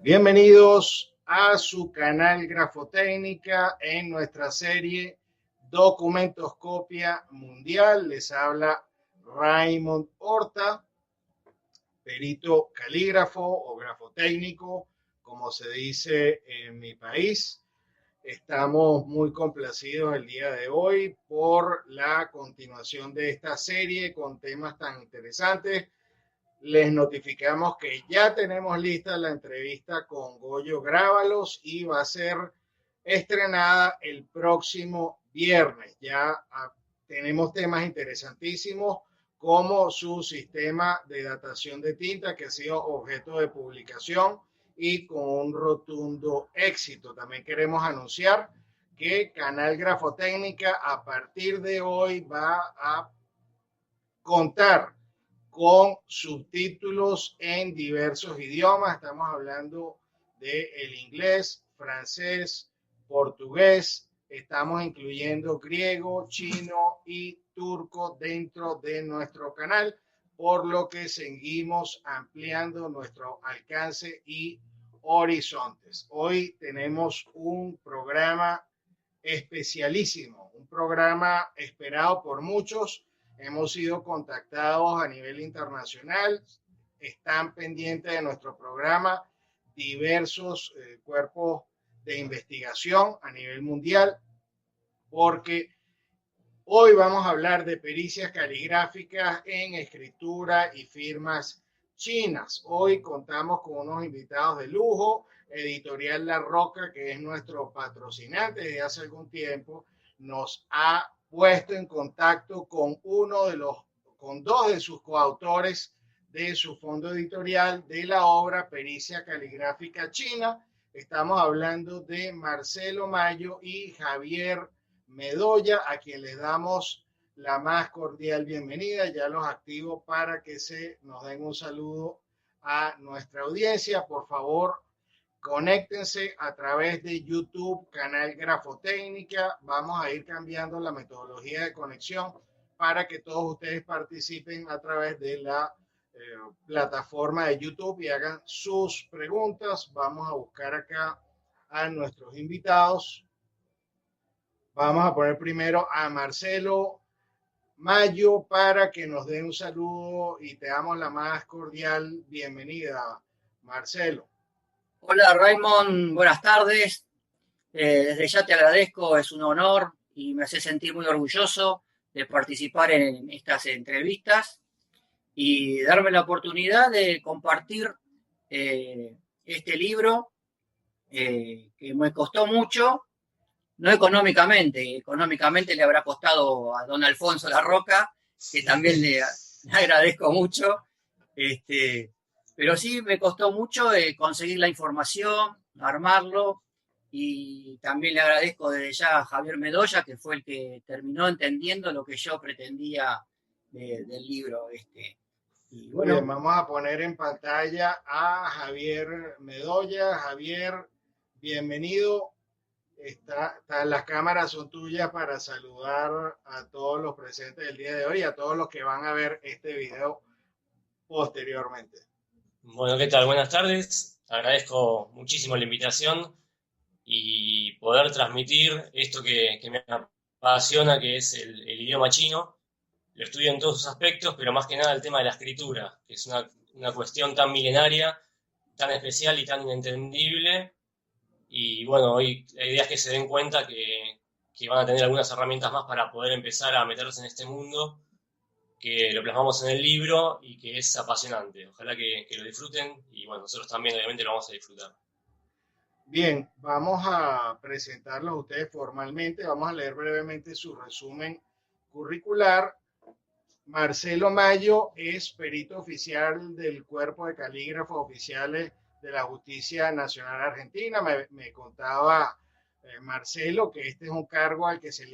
Bienvenidos a su canal Grafotécnica en nuestra serie Documentoscopia Mundial. Les habla Raymond Horta, perito calígrafo o grafotécnico, como se dice en mi país. Estamos muy complacidos el día de hoy por la continuación de esta serie con temas tan interesantes. Les notificamos que ya tenemos lista la entrevista con Goyo Grábalos y va a ser estrenada el próximo viernes. Ya tenemos temas interesantísimos como su sistema de datación de tinta, que ha sido objeto de publicación y con un rotundo éxito. También queremos anunciar que Canal Grafotécnica a partir de hoy va a contar con subtítulos en diversos idiomas. Estamos hablando del inglés, francés, portugués. Estamos incluyendo griego, chino y turco dentro de nuestro canal, por lo que seguimos ampliando nuestro alcance y horizontes. Hoy tenemos un programa especialísimo, un programa esperado por muchos. Hemos sido contactados a nivel internacional, están pendientes de nuestro programa diversos cuerpos de investigación a nivel mundial, porque hoy vamos a hablar de pericias caligráficas en escritura y firmas chinas. Hoy contamos con unos invitados de lujo. Editorial La Roca, que es nuestro patrocinante desde hace algún tiempo, nos ha puesto en contacto con dos de sus coautores de su fondo editorial de la obra Pericia Caligráfica China. Estamos hablando de Marcelo Mayo y Javier Medoya, a quien les damos la más cordial bienvenida. Ya los activo para que nos den un saludo a nuestra audiencia. Por favor, conéctense a través de YouTube, canal Grafotécnica. Vamos a ir cambiando la metodología de conexión para que todos ustedes participen a través de la plataforma de YouTube y hagan sus preguntas. Vamos a buscar acá a nuestros invitados. Vamos a poner primero a Marcelo Mayo para que nos dé un saludo y te damos la más cordial bienvenida, Marcelo. Hola Raymond, buenas tardes. Desde ya te agradezco, es un honor y me hace sentir muy orgulloso de participar en estas entrevistas y darme la oportunidad de compartir este libro que me costó mucho, no económicamente le habrá costado a don Alfonso La Roca, que también le agradezco mucho. Pero sí me costó mucho conseguir la información, armarlo, y también le agradezco desde ya a Javier Medoya, que fue el que terminó entendiendo lo que yo pretendía del libro. Y Muy bien, vamos a poner en pantalla a Javier Medoya. Javier, bienvenido. Las cámaras son tuyas para saludar a todos los presentes del día de hoy y a todos los que van a ver este video posteriormente. Bueno, ¿qué tal? Buenas tardes. Agradezco muchísimo la invitación y poder transmitir esto que me apasiona, que es el idioma chino. Lo estudio en todos sus aspectos, pero más que nada el tema de la escritura, que es una cuestión tan milenaria, tan especial y tan inentendible. Y bueno, hoy la idea es que se den cuenta que van a tener algunas herramientas más para poder empezar a meterse en este mundo, que lo plasmamos en el libro y que es apasionante. Ojalá que lo disfruten y bueno, nosotros también obviamente lo vamos a disfrutar. Bien, vamos a presentarlos a ustedes formalmente. Vamos a leer brevemente su resumen curricular. Marcelo Mayo es perito oficial del Cuerpo de Calígrafos Oficiales de la Justicia Nacional Argentina. Me contaba Marcelo que este es un cargo al que se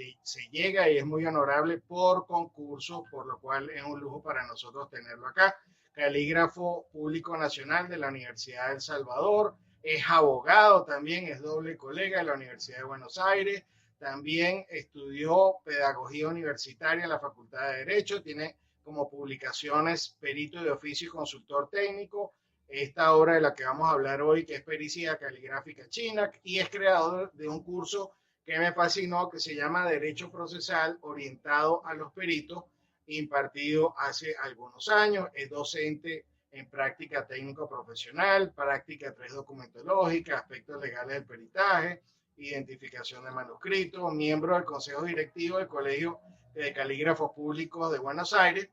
llega y es muy honorable por concurso, por lo cual es un lujo para nosotros tenerlo acá. Calígrafo público nacional de la Universidad de El Salvador, es abogado también, es doble colega de la Universidad de Buenos Aires, también estudió pedagogía universitaria en la Facultad de Derecho, tiene como publicaciones perito de oficio y consultor técnico, esta obra de la que vamos a hablar hoy, que es Pericia Caligráfica China, y es creador de un curso que me fascinó, que se llama Derecho Procesal orientado a los peritos, impartido hace algunos años. Es docente en práctica técnico profesional, práctica 3 documentológica, aspectos legales del peritaje, identificación de manuscritos, miembro del Consejo Directivo del Colegio de Calígrafos Públicos de Buenos Aires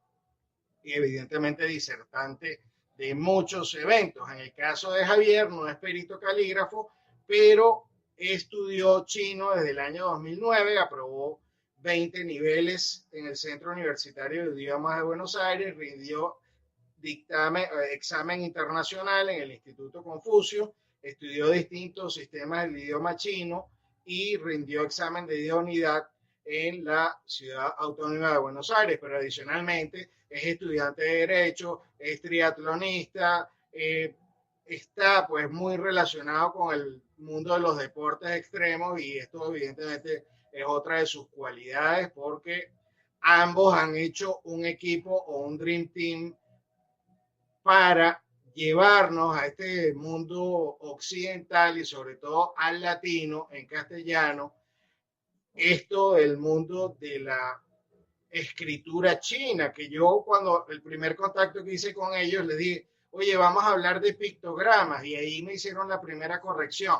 y evidentemente disertante de muchos eventos. En el caso de Javier, no es perito calígrafo, pero estudió chino desde el año 2009, aprobó 20 niveles en el Centro Universitario de Idiomas de Buenos Aires, rindió examen internacional en el Instituto Confucio, estudió distintos sistemas del idioma chino y rindió examen de idoneidad en la Ciudad Autónoma de Buenos Aires, pero adicionalmente es estudiante de Derecho, es triatlonista, está pues muy relacionado con el mundo de los deportes extremos y esto evidentemente es otra de sus cualidades porque ambos han hecho un equipo o un Dream Team para llevarnos a este mundo occidental y sobre todo al latino en castellano, esto del mundo de la escritura china, que yo cuando el primer contacto que hice con ellos les dije, oye, vamos a hablar de pictogramas y ahí me hicieron la primera corrección.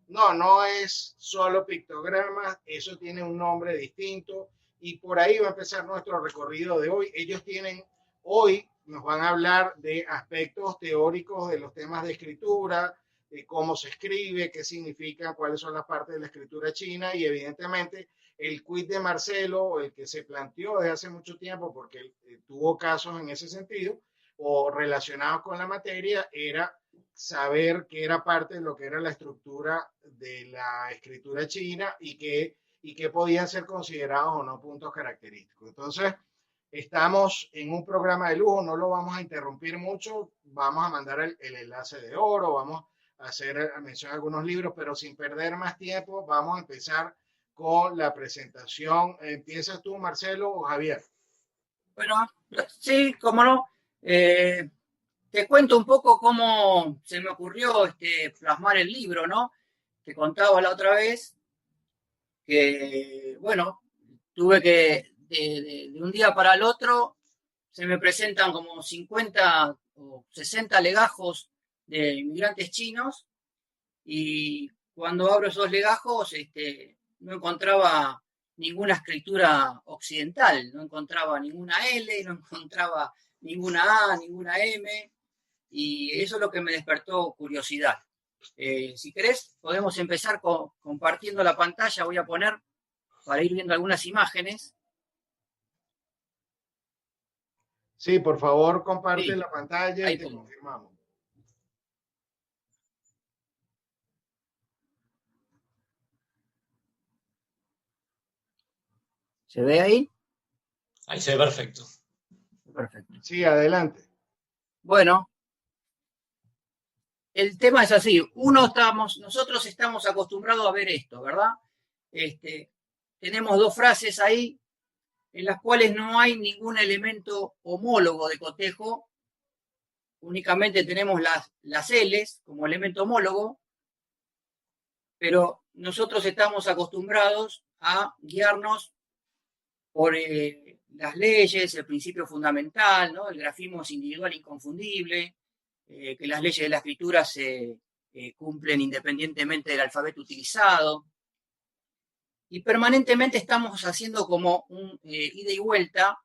No, no es solo pictogramas, eso tiene un nombre distinto y por ahí va a empezar nuestro recorrido de hoy. Ellos tienen hoy, nos van a hablar de aspectos teóricos de los temas de escritura, de cómo se escribe, qué significan, cuáles son las partes de la escritura china y evidentemente el quiz de Marcelo, el que se planteó desde hace mucho tiempo porque tuvo casos en ese sentido o relacionados con la materia, era saber qué era parte de lo que era la estructura de la escritura china y qué podían ser considerados o no puntos característicos. Entonces, estamos en un programa de lujo, no lo vamos a interrumpir mucho, vamos a mandar el enlace de oro, vamos a hacer mención a algunos libros, pero sin perder más tiempo, vamos a empezar con la presentación. ¿Empiezas tú, Marcelo, o Javier? Bueno, sí, cómo no. Te cuento un poco cómo se me ocurrió plasmar el libro, ¿no? Te contaba la otra vez que, bueno, tuve que, de un día para el otro, se me presentan como 50 o 60 legajos de inmigrantes chinos y cuando abro esos legajos, no encontraba ninguna escritura occidental, no encontraba ninguna L, no encontraba ninguna A, ninguna M, y eso es lo que me despertó curiosidad. Si querés, podemos empezar compartiendo la pantalla, voy a poner para ir viendo algunas imágenes. Sí, por favor, comparte Sí, la pantalla y te pongo. confirmamos. ¿Se ve ahí? Ahí se ve perfecto. Perfecto. Sí, adelante. Bueno, el tema es así. Nosotros estamos acostumbrados a ver esto, ¿verdad? Tenemos dos frases ahí en las cuales no hay ningún elemento homólogo de cotejo, únicamente tenemos las L's como elemento homólogo, pero nosotros estamos acostumbrados a guiarnos por las leyes, el principio fundamental, ¿no? El grafismo es individual inconfundible, que las leyes de la escritura se cumplen independientemente del alfabeto utilizado. Y permanentemente estamos haciendo como un ida y vuelta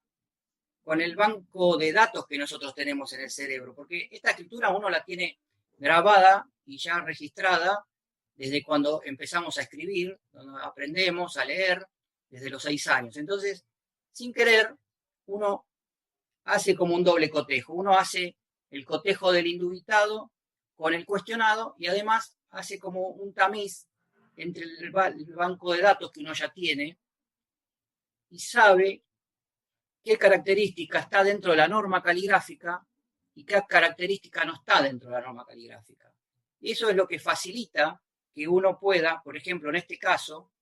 con el banco de datos que nosotros tenemos en el cerebro, porque esta escritura uno la tiene grabada y ya registrada desde cuando empezamos a escribir, cuando aprendemos a leer desde los 6 años. Entonces, sin querer, uno hace como un doble cotejo. Uno hace el cotejo del indubitado con el cuestionado y además hace como un tamiz entre el banco de datos que uno ya tiene y sabe qué característica está dentro de la norma caligráfica y qué característica no está dentro de la norma caligráfica. Y eso es lo que facilita que uno pueda, por ejemplo, en este caso,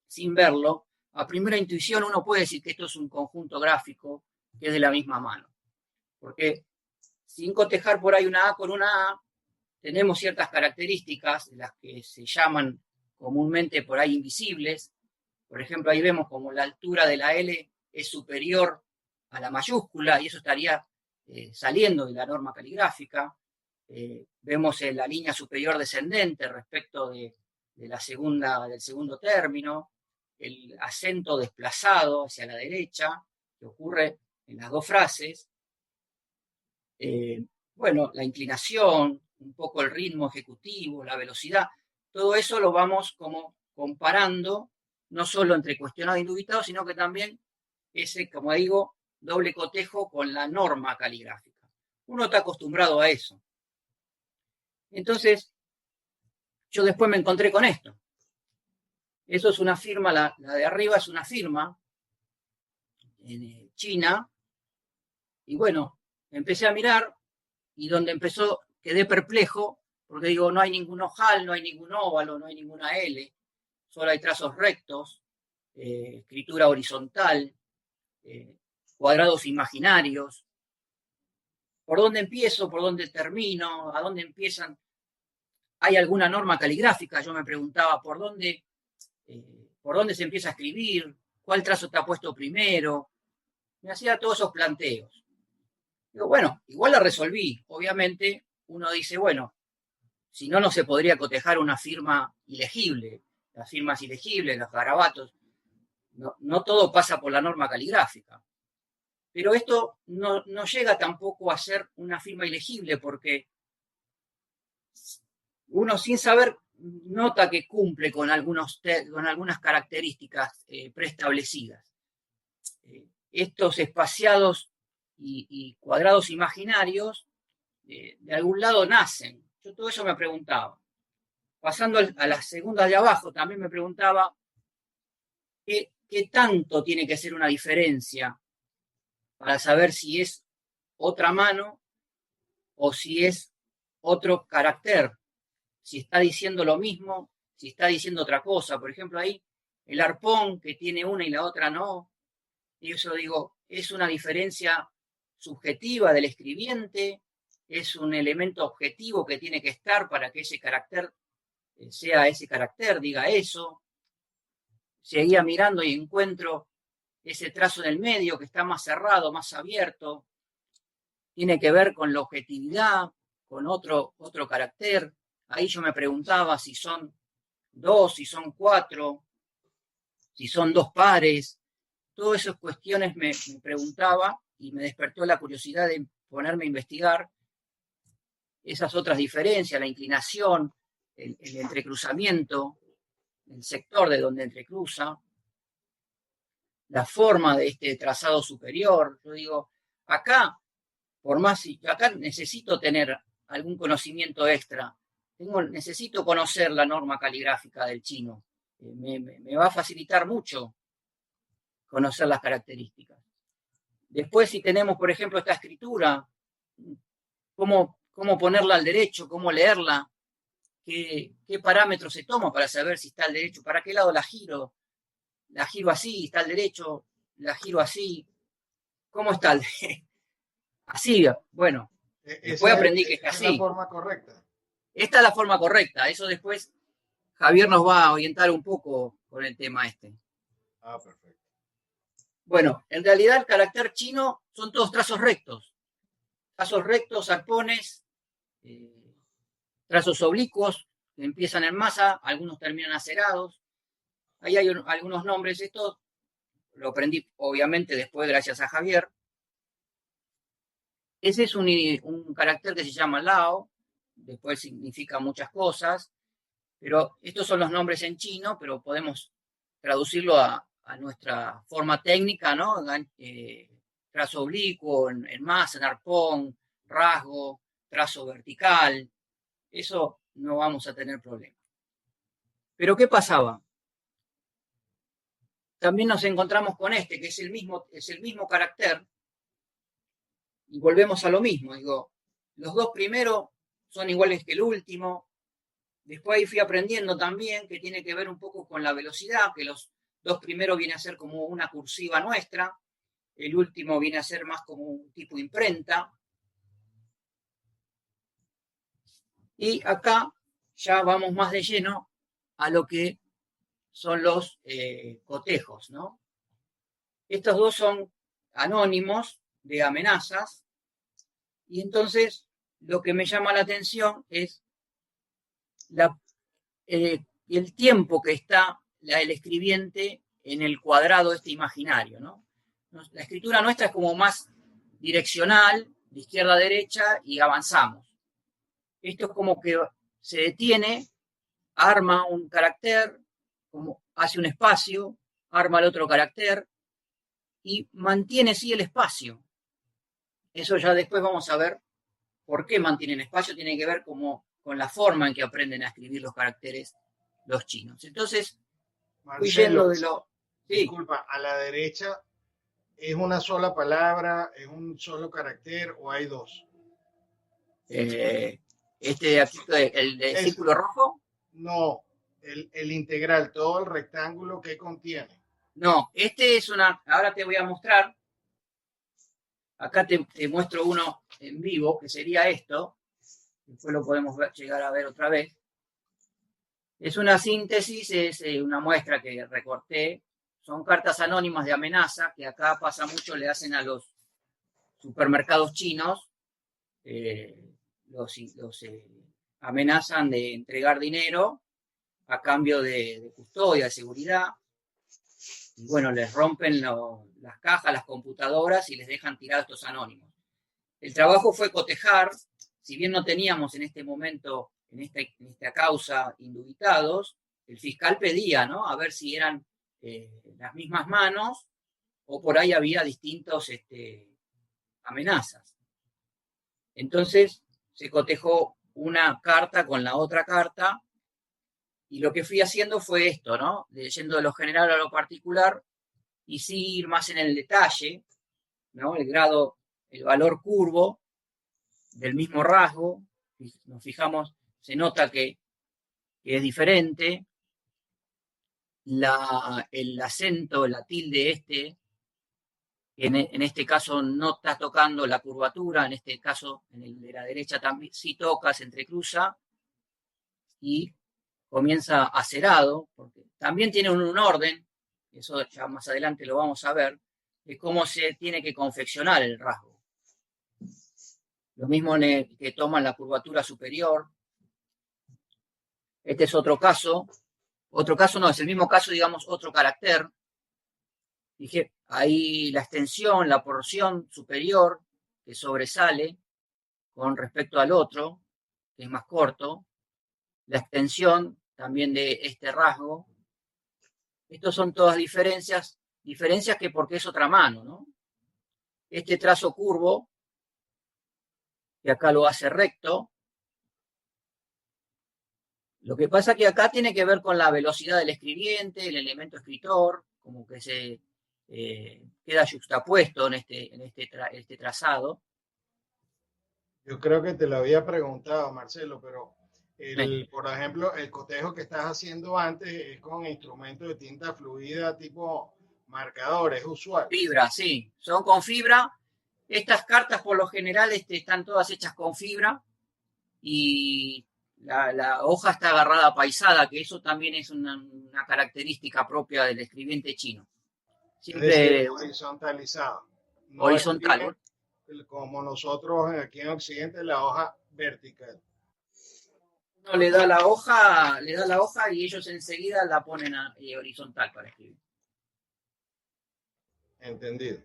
sin verlo, a primera intuición uno puede decir que esto es un conjunto gráfico que es de la misma mano. Porque sin cotejar por ahí una A con una A, tenemos ciertas características, las que se llaman comúnmente por ahí invisibles. Por ejemplo, ahí vemos como la altura de la L es superior a la mayúscula y eso estaría saliendo de la norma caligráfica. Vemos la línea superior descendente respecto del segundo término, el acento desplazado hacia la derecha, que ocurre en las dos frases. Bueno, la inclinación, un poco el ritmo ejecutivo, la velocidad, todo eso lo vamos como comparando, no solo entre cuestionado e indubitado, sino que también ese, como digo, doble cotejo con la norma caligráfica. Uno está acostumbrado a eso. Entonces, yo después me encontré con esto. Eso es una firma, la de arriba es una firma en China, y bueno, empecé a mirar, y donde empezó, quedé perplejo, porque digo, no hay ningún ojal, no hay ningún óvalo, no hay ninguna L, solo hay trazos rectos, escritura horizontal, cuadrados imaginarios. ¿Por dónde empiezo? ¿Por dónde termino? ¿A dónde empiezan? ¿Hay alguna norma caligráfica? Yo me preguntaba, ¿por dónde se empieza a escribir? ¿Cuál trazo está puesto primero? Me hacía todos esos planteos. Digo, bueno, igual la resolví. Obviamente, uno dice, bueno, si no, no se podría cotejar una firma ilegible. Las firmas ilegibles, los garabatos, no todo pasa por la norma caligráfica. Pero esto no llega tampoco a ser una firma ilegible, porque uno sin saber nota que cumple con algunas características preestablecidas. Estos espaciados y cuadrados imaginarios de algún lado nacen. Yo todo eso me preguntaba. Pasando a las segundas de abajo, también me preguntaba qué tanto tiene que ser una diferencia para saber si es otra mano o si es otro carácter, si está diciendo lo mismo, si está diciendo otra cosa. Por ejemplo, ahí el arpón que tiene una y la otra no. Y eso digo, es una diferencia subjetiva del escribiente, es un elemento objetivo que tiene que estar para que ese carácter sea ese carácter, diga eso. Seguía mirando y encuentro ese trazo en el medio que está más cerrado, más abierto. Tiene que ver con la objetividad, con otro carácter. Ahí yo me preguntaba si son 2, si son 4, si son 2 pares. Todas esas cuestiones me preguntaba y me despertó la curiosidad de ponerme a investigar esas otras diferencias, la inclinación, el entrecruzamiento, el sector de donde entrecruza, la forma de este trazado superior. Yo digo, acá necesito tener algún conocimiento extra. Necesito conocer la norma caligráfica del chino. Me va a facilitar mucho conocer las características. Después, si tenemos, por ejemplo, esta escritura, cómo ponerla al derecho, cómo leerla, qué parámetros se toma para saber si está al derecho, para qué lado la giro así, está al derecho, la giro así, ¿cómo está? Así, bueno, después aprendí que es así. Es la forma correcta. Esta es la forma correcta, eso después Javier nos va a orientar un poco con el tema este. Ah, perfecto. Bueno, en realidad el carácter chino son todos trazos rectos, arpones, trazos oblicuos que empiezan en masa, algunos terminan acerados. Ahí hay algunos nombres, esto lo aprendí obviamente después gracias a Javier. Ese es un carácter que se llama Lao, después significa muchas cosas, pero estos son los nombres en chino, pero podemos traducirlo a nuestra forma técnica, ¿no? Trazo oblicuo, en masa, en arpón, rasgo, trazo vertical, eso no vamos a tener problema. Pero ¿qué pasaba? También nos encontramos con que es el mismo carácter, y volvemos a lo mismo. Digo, los dos primeros son iguales que el último. Después ahí fui aprendiendo también que tiene que ver un poco con la velocidad, que los dos primeros viene a ser como una cursiva nuestra, el último viene a ser más como un tipo imprenta. Y acá ya vamos más de lleno a lo que son los cotejos, ¿no? Estos dos son anónimos de amenazas, y entonces lo que me llama la atención es el tiempo que está el escribiente en el cuadrado este imaginario, ¿no? La escritura nuestra es como más direccional, de izquierda a derecha, y avanzamos. Esto es como que se detiene, arma un carácter, como hace un espacio, arma el otro carácter y mantiene sí el espacio. Eso ya después vamos a ver por qué mantienen espacio, tiene que ver como con la forma en que aprenden a escribir los caracteres los chinos. Entonces, Marcelo, de lo... Sí. Disculpa, a la derecha, ¿es una sola palabra, es un solo carácter o hay dos? Este de aquí, el de círculo rojo. No, el integral, todo el rectángulo que contiene. No, este es una... Ahora te voy a mostrar. Acá te muestro uno en vivo, que sería esto. Después lo podemos llegar a ver otra vez. Es una síntesis, es una muestra que recorté. Son cartas anónimas de amenaza, que acá pasa mucho, le hacen a los supermercados chinos. Los amenazan de entregar dinero a cambio de custodia, de seguridad. Y bueno, les rompen las cajas, las computadoras y les dejan tirados estos anónimos. El trabajo fue cotejar, si bien no teníamos en este momento, en esta causa, indubitados, el fiscal pedía, ¿no? A ver si eran las mismas manos o por ahí había distintos amenazas. Entonces se cotejó una carta con la otra carta, y lo que fui haciendo fue esto, ¿no? Yendo de lo general a lo particular, y sí ir más en el detalle, ¿no? El grado, el valor curvo del mismo rasgo, nos fijamos, se nota que es diferente. El acento, la tilde en este caso no está tocando la curvatura, en este caso, en el de la derecha también sí toca, se entrecruza y comienza acerado, porque también tiene un orden, eso ya más adelante lo vamos a ver, de cómo se tiene que confeccionar el rasgo. Lo mismo que toman la curvatura superior. Este es otro caso no, es el mismo caso, digamos, otro carácter. Dije, ahí la extensión, la porción superior que sobresale con respecto al otro, que es más corto, la extensión también de este rasgo. Estos son todas diferencias que porque es otra mano, ¿no? Este trazo curvo, que acá lo hace recto. Lo que pasa que acá tiene que ver con la velocidad del escribiente, el elemento escritor, como que se queda yuxtapuesto en este trazado. Yo creo que te lo había preguntado, Marcelo, pero por ejemplo, el cotejo que estás haciendo antes es con instrumentos de tinta fluida tipo marcador, es usual. Fibra, sí, son con fibra. Estas cartas por lo general están todas hechas con fibra, y la hoja está agarrada paisada, que eso también es una característica propia del escribiente chino. Siempre es decir, horizontalizado. No horizontal. Como nosotros aquí en Occidente, la hoja vertical. Uno le da la hoja y ellos enseguida la ponen horizontal para escribir. Entendido.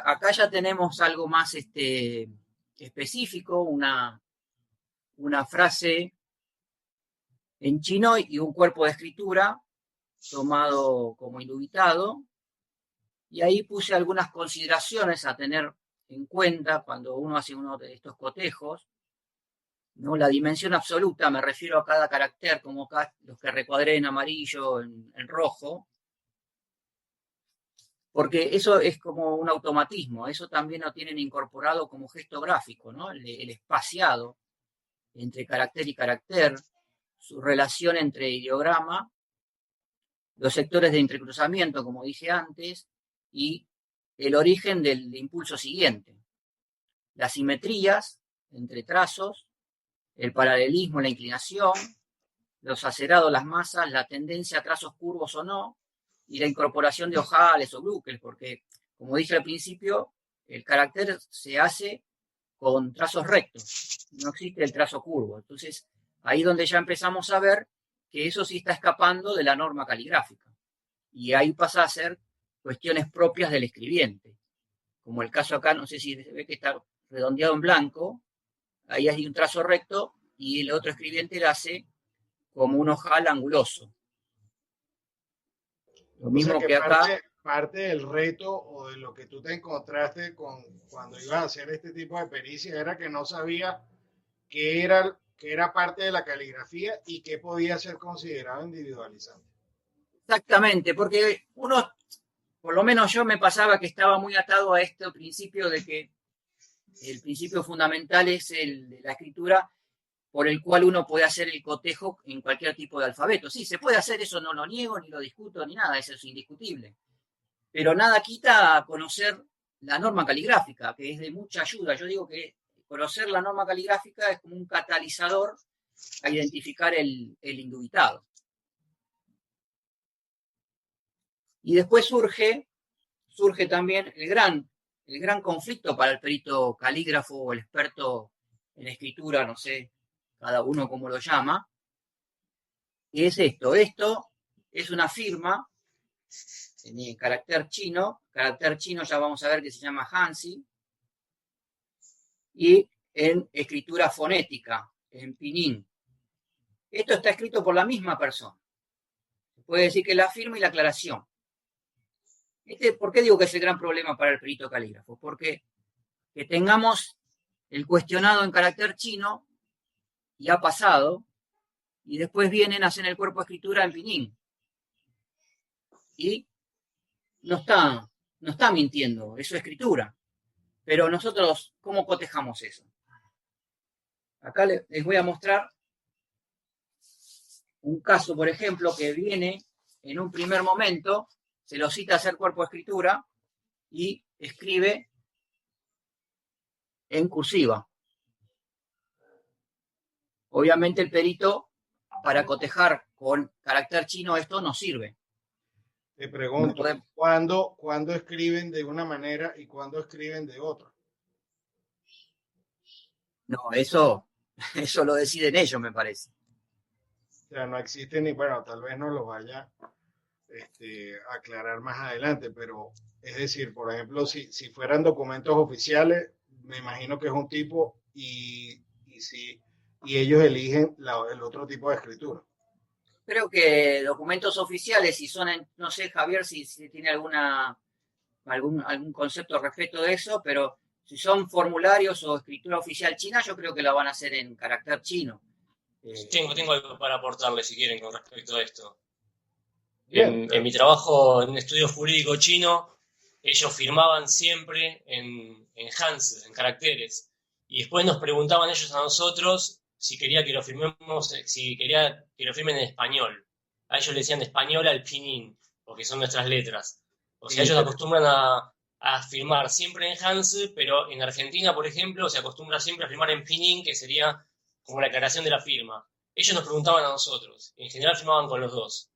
Acá ya tenemos algo más específico, una frase en chino y un cuerpo de escritura tomado como indubitado, y ahí puse algunas consideraciones a tener en cuenta cuando uno hace uno de estos cotejos, ¿no? La dimensión absoluta, me refiero a cada carácter, como acá los que recuadré en amarillo, en rojo, porque eso es como un automatismo, eso también lo tienen incorporado como gesto gráfico, ¿no? El espaciado entre carácter y carácter, su relación entre ideograma, los sectores de entrecruzamiento, como dije antes, y el origen del impulso siguiente. Las simetrías entre trazos, el paralelismo, la inclinación, los acerados, las masas, la tendencia a trazos curvos o no, y la incorporación de ojales o brúqueles, porque, como dije al principio, el carácter se hace con trazos rectos, no existe el trazo curvo. Entonces, ahí es donde ya empezamos a ver que eso sí está escapando de la norma caligráfica. Y ahí pasa a ser cuestiones propias del escribiente. Como el caso acá, no sé si se ve que está redondeado en blanco, ahí hay un trazo recto y el otro escribiente lo hace como un ojal anguloso. Lo mismo que acá. Parte del reto o de lo que tú te encontraste cuando ibas a hacer este tipo de pericia era que no sabía qué era parte de la caligrafía y qué podía ser considerado individualizante. Exactamente, porque uno, por lo menos yo me pasaba que estaba muy atado a este principio de que el principio fundamental es el de la escritura, por el cual uno puede hacer el cotejo en cualquier tipo de alfabeto. Sí, se puede hacer, eso no lo niego, ni lo discuto, ni nada, eso es indiscutible. Pero nada quita a conocer la norma caligráfica, que es de mucha ayuda. Yo digo que conocer la norma caligráfica es como un catalizador a identificar el indubitado. Y después surge también el gran conflicto para el perito calígrafo o el experto en escritura, no sé, cada uno como lo llama, y es esto. Esto es una firma en carácter chino ya vamos a ver que se llama Hanzi, y en escritura fonética, en pinyin. Esto está escrito por la misma persona. Se puede decir que la firma y la aclaración. ¿Por qué digo que es el gran problema para el perito calígrafo? Porque que tengamos el cuestionado en carácter chino y ha pasado, y después vienen, hacen el cuerpo de escritura en pinyin. Y no está mintiendo, es su escritura. Pero nosotros, ¿cómo cotejamos eso? Acá les voy a mostrar un caso, por ejemplo, que viene en un primer momento, se lo cita a hacer cuerpo de escritura y escribe en cursiva. Obviamente el perito, para cotejar con carácter chino, esto no sirve. Te pregunto, ¿cuándo escriben de una manera y cuándo escriben de otra? No, eso lo deciden ellos, me parece. O sea, no existe ni, bueno, tal vez no lo vaya a aclarar más adelante, pero es decir, por ejemplo, si fueran documentos oficiales, me imagino que es un tipo y ellos eligen el otro tipo de escritura. Creo que documentos oficiales, si son, no sé, Javier, si tiene algún concepto respecto de eso, pero si son formularios o escritura oficial china, yo creo que la van a hacer en carácter chino. Tengo algo para aportarle, si quieren, con respecto a esto. En mi trabajo en un estudio jurídico chino, ellos firmaban siempre en Hanzi, en caracteres, y después nos preguntaban ellos a nosotros si quería que lo firmen en español. A ellos le decían español al pinyin, porque son nuestras letras. O sea, ellos acostumbran a firmar siempre en Hanzi, pero en Argentina, por ejemplo, se acostumbra siempre a firmar en pinyin, que sería como la aclaración de la firma. Ellos nos preguntaban a nosotros, en general firmaban con los dos.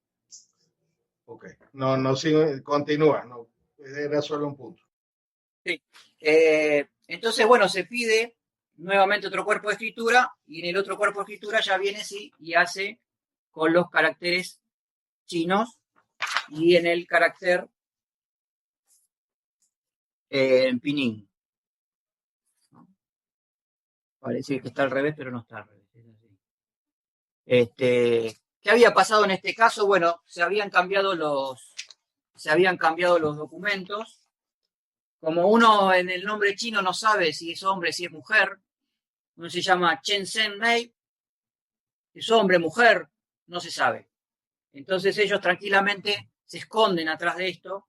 Ok, no sigo, continúa, no, era solo un punto. Sí. Entonces, bueno, se pide nuevamente otro cuerpo de escritura y en el otro cuerpo de escritura ya viene y hace con los caracteres chinos y en el carácter en pinyin. Parece que está al revés, pero no está al revés. ¿Qué había pasado en este caso? Bueno, se habían cambiado los documentos. Como uno en el nombre chino no sabe si es hombre, si es mujer, uno se llama Chen Zhen Mei, es hombre, mujer, no se sabe. Entonces ellos tranquilamente se esconden atrás de esto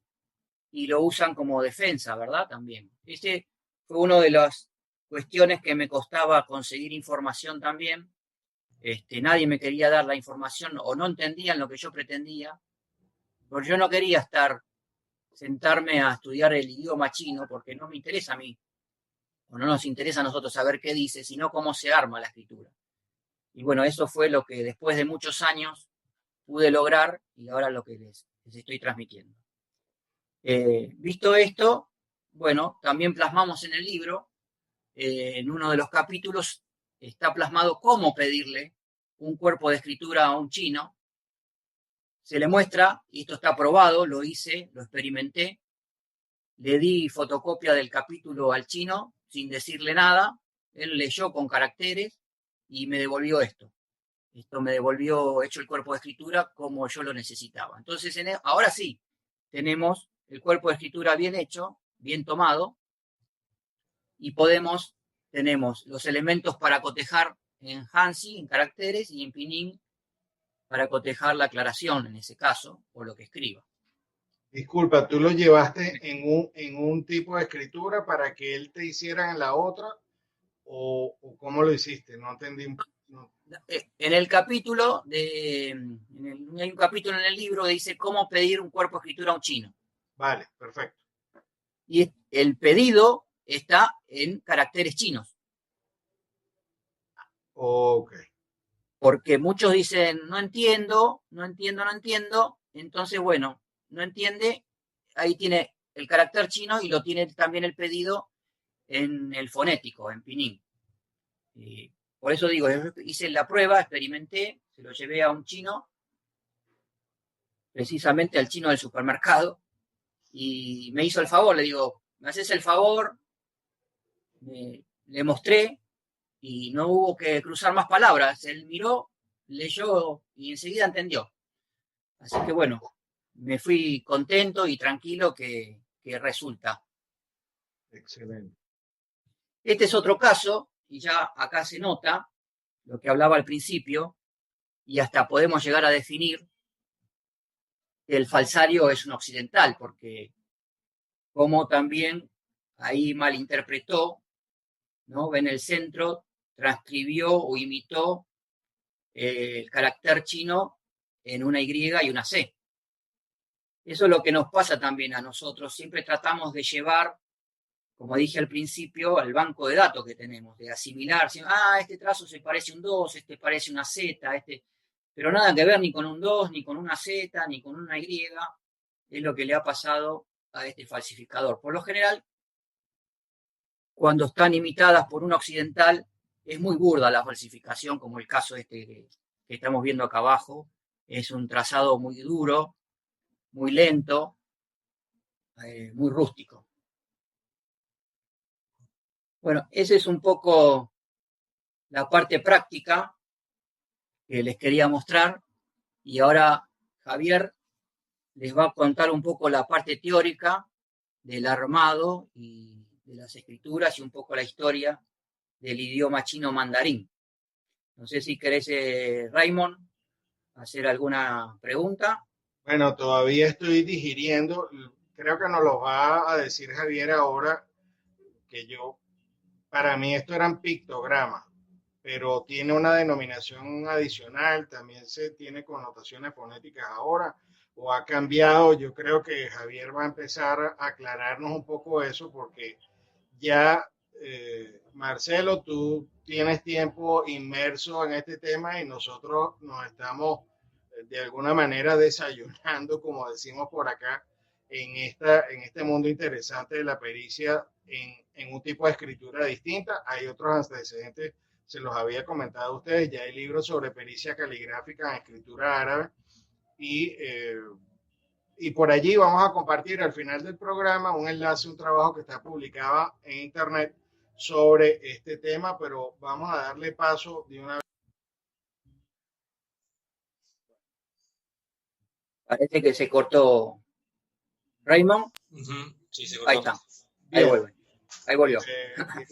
y lo usan como defensa, ¿verdad? También. Ese fue una de las cuestiones que me costaba conseguir información también. Nadie me quería dar la información o no entendían lo que yo pretendía, porque yo no quería sentarme a estudiar el idioma chino porque no me interesa a mí o no nos interesa a nosotros saber qué dice, sino cómo se arma la escritura. Y bueno, eso fue lo que después de muchos años pude lograr y ahora lo que les estoy transmitiendo. Visto esto, bueno, también plasmamos en el libro, en uno de los capítulos, está plasmado cómo pedirle un cuerpo de escritura a un chino. Se le muestra, y esto está probado, lo hice, lo experimenté, le di fotocopia del capítulo al chino sin decirle nada, él leyó con caracteres y me devolvió esto. Esto me devolvió hecho el cuerpo de escritura como yo lo necesitaba. Entonces, ahora sí, tenemos el cuerpo de escritura bien hecho, bien tomado, y tenemos los elementos para cotejar en Hansi, en caracteres, y en Pinyin para cotejar la aclaración, en ese caso, o lo que escriba. Disculpa, ¿tú lo llevaste en un tipo de escritura para que él te hiciera en la otra? ¿O cómo lo hiciste? No entendí. No. En el capítulo, hay un capítulo en el libro que dice cómo pedir un cuerpo de escritura a un chino. Vale, perfecto. Y el pedido está en caracteres chinos. Ok. Porque muchos dicen, no entiendo. Entonces, bueno, no entiende. Ahí tiene el carácter chino y lo tiene también el pedido en el fonético, en Pinyin. Por eso digo, hice la prueba, experimenté, se lo llevé a un chino, precisamente al chino del supermercado, y me hizo el favor, le digo, ¿me haces el favor? Le mostré y no hubo que cruzar más palabras. Él miró, leyó y enseguida entendió. Así que bueno, me fui contento y tranquilo que resulta. Excelente. Este es otro caso, y ya acá se nota lo que hablaba al principio, y hasta podemos llegar a definir que el falsario es un occidental, porque como también ahí malinterpretó, ¿no? En el centro transcribió o imitó el carácter chino en una Y y una C. Eso es lo que nos pasa también a nosotros. Siempre tratamos de llevar, como dije al principio, al banco de datos que tenemos, de asimilar. Este trazo se parece a un 2, este parece una Z, pero nada que ver ni con un 2, ni con una Z, ni con una Y. Es lo que le ha pasado a este falsificador. Por lo general, cuando están imitadas por un occidental, es muy burda la falsificación, como el caso que estamos viendo acá abajo. Es un trazado muy duro, muy lento, muy rústico. Bueno, esa es un poco la parte práctica que les quería mostrar, y ahora Javier les va a contar un poco la parte teórica del armado y de las escrituras y un poco la historia del idioma chino mandarín. No sé si querés, Raymond, hacer alguna pregunta. Bueno, todavía estoy digiriendo. Creo que nos lo va a decir Javier ahora, que para mí esto eran pictogramas, pero tiene una denominación adicional, también se tiene connotaciones fonéticas ahora, o ha cambiado. Yo creo que Javier va a empezar a aclararnos un poco eso, porque ya, Marcelo, tú tienes tiempo inmerso en este tema y nosotros nos estamos de alguna manera desayunando, como decimos por acá, en este mundo interesante de la pericia en un tipo de escritura distinta. Hay otros antecedentes, se los había comentado a ustedes, ya hay libros sobre pericia caligráfica en escritura árabe y por allí vamos a compartir al final del programa un enlace, un trabajo que está publicado en internet sobre este tema, pero vamos a darle paso de una vez. Parece que se cortó Raymond. Sí, se cortó. Ahí está. Ahí vuelve. Ahí volvió.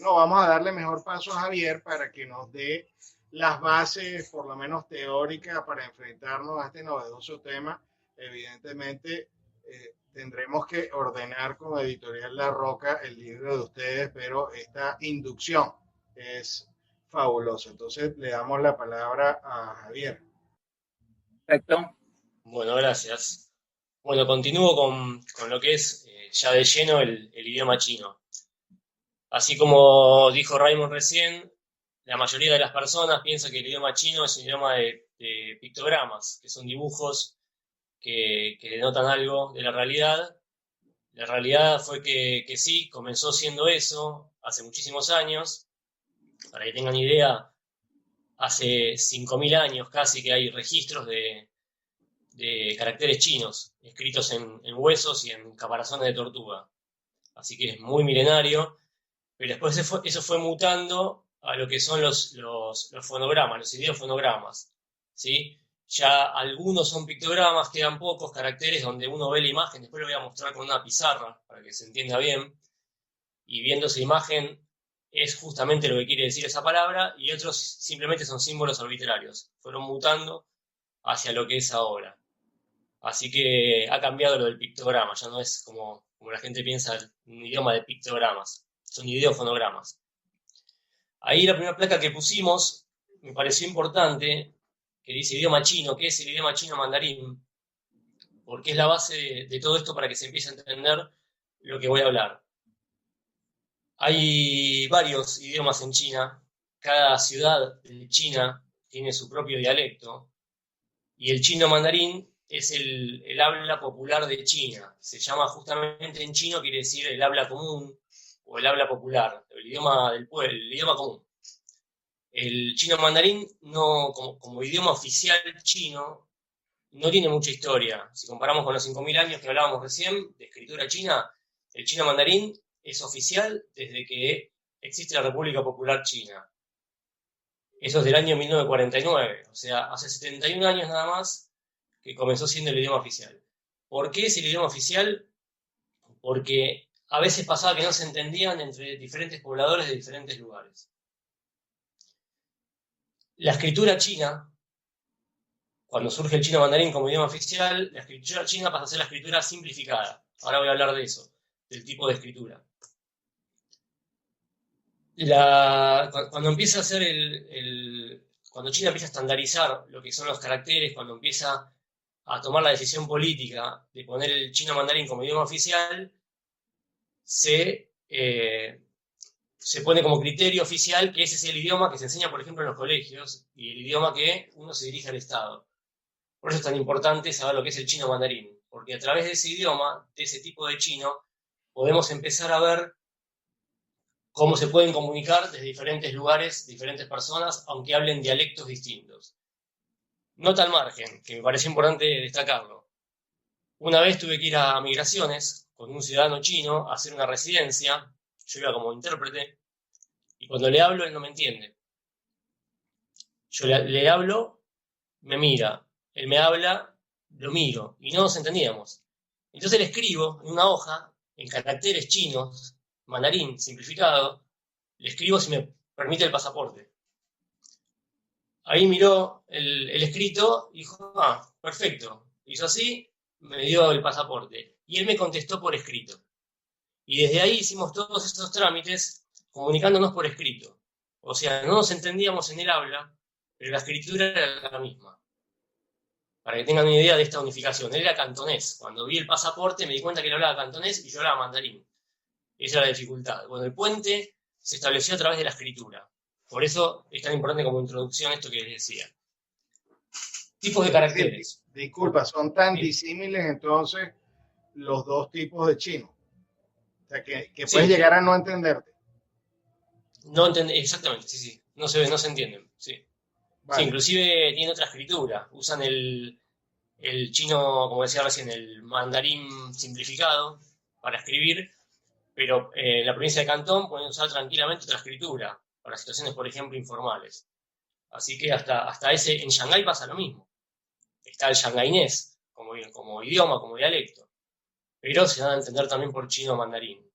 No, vamos a darle mejor paso a Javier para que nos dé las bases, por lo menos teóricas, para enfrentarnos a este novedoso tema. Evidentemente, tendremos que ordenar como Editorial La Roca el libro de ustedes, pero esta inducción es fabulosa. Entonces, le damos la palabra a Javier. Perfecto. Bueno, gracias. Bueno, continúo con lo que es ya de lleno el idioma chino. Así como dijo Raymond recién, la mayoría de las personas piensa que el idioma chino es un idioma de pictogramas, que son dibujos que denotan algo de la realidad. La realidad fue que sí, comenzó siendo eso hace muchísimos años. Para que tengan idea, hace 5.000 años casi que hay registros de caracteres chinos, escritos en huesos y en caparazones de tortuga. Así que es muy milenario, pero después eso fue mutando a lo que son los fonogramas, los ideofonogramas, ¿sí? Ya algunos son pictogramas, quedan pocos caracteres donde uno ve la imagen, después lo voy a mostrar con una pizarra para que se entienda bien, y viendo esa imagen es justamente lo que quiere decir esa palabra, y otros simplemente son símbolos arbitrarios, fueron mutando hacia lo que es ahora. Así que ha cambiado lo del pictograma, ya no es como la gente piensa, un idioma de pictogramas, son ideofonogramas. Ahí la primera placa que pusimos me pareció importante, que dice idioma chino. ¿Qué es el idioma chino mandarín? Porque es la base de todo esto para que se empiece a entender lo que voy a hablar. Hay varios idiomas en China, cada ciudad de China tiene su propio dialecto, y el chino mandarín es el habla popular de China. Se llama justamente en chino, quiere decir el habla común o el habla popular, el idioma del pueblo, el idioma común. El chino mandarín, no, como idioma oficial chino, no tiene mucha historia. Si comparamos con los 5.000 años que hablábamos recién de escritura china, el chino mandarín es oficial desde que existe la República Popular China. Eso es del año 1949, o sea, hace 71 años nada más que comenzó siendo el idioma oficial. ¿Por qué es el idioma oficial? Porque a veces pasaba que no se entendían entre diferentes pobladores de diferentes lugares. La escritura china, cuando surge el chino mandarín como idioma oficial, la escritura china pasa a ser la escritura simplificada. Ahora voy a hablar de eso, del tipo de escritura. Cuando empieza a hacer cuando China empieza a estandarizar lo que son los caracteres, cuando empieza a tomar la decisión política de poner el chino mandarín como idioma oficial, se pone como criterio oficial que ese es el idioma que se enseña, por ejemplo, en los colegios y el idioma que uno se dirige al Estado. Por eso es tan importante saber lo que es el chino mandarín, porque a través de ese idioma, de ese tipo de chino, podemos empezar a ver cómo se pueden comunicar desde diferentes lugares, diferentes personas, aunque hablen dialectos distintos. Nota al margen, que me pareció importante destacarlo. Una vez tuve que ir a Migraciones con un ciudadano chino a hacer una residencia. Yo iba como intérprete, y cuando le hablo, él no me entiende. Yo le hablo, me mira, él me habla, lo miro, y no nos entendíamos. Entonces le escribo en una hoja, en caracteres chinos, mandarín simplificado, le escribo si me permite el pasaporte. Ahí miró el escrito y dijo, perfecto. Hizo así, me dio el pasaporte. Y él me contestó por escrito. Y desde ahí hicimos todos estos trámites comunicándonos por escrito. O sea, no nos entendíamos en el habla, pero la escritura era la misma. Para que tengan una idea de esta unificación. Él era cantonés. Cuando vi el pasaporte me di cuenta que él hablaba cantonés y yo hablaba mandarín. Esa era la dificultad. Bueno, el puente se estableció a través de la escritura. Por eso es tan importante como introducción esto que les decía. Tipos de caracteres. Disculpa, son tan disímiles entonces los dos tipos de chino. O sea, que puedes llegar a no entenderte. No entender, exactamente, sí. No se entienden, sí. Vale. Sí, inclusive tienen otra escritura. Usan el chino, como decía recién, el mandarín simplificado para escribir, pero en la provincia de Cantón pueden usar tranquilamente otra escritura para situaciones, por ejemplo, informales. Así que hasta ese, en Shanghái pasa lo mismo. Está el shanghainés como idioma, como dialecto, pero se dan a entender también por chino mandarín.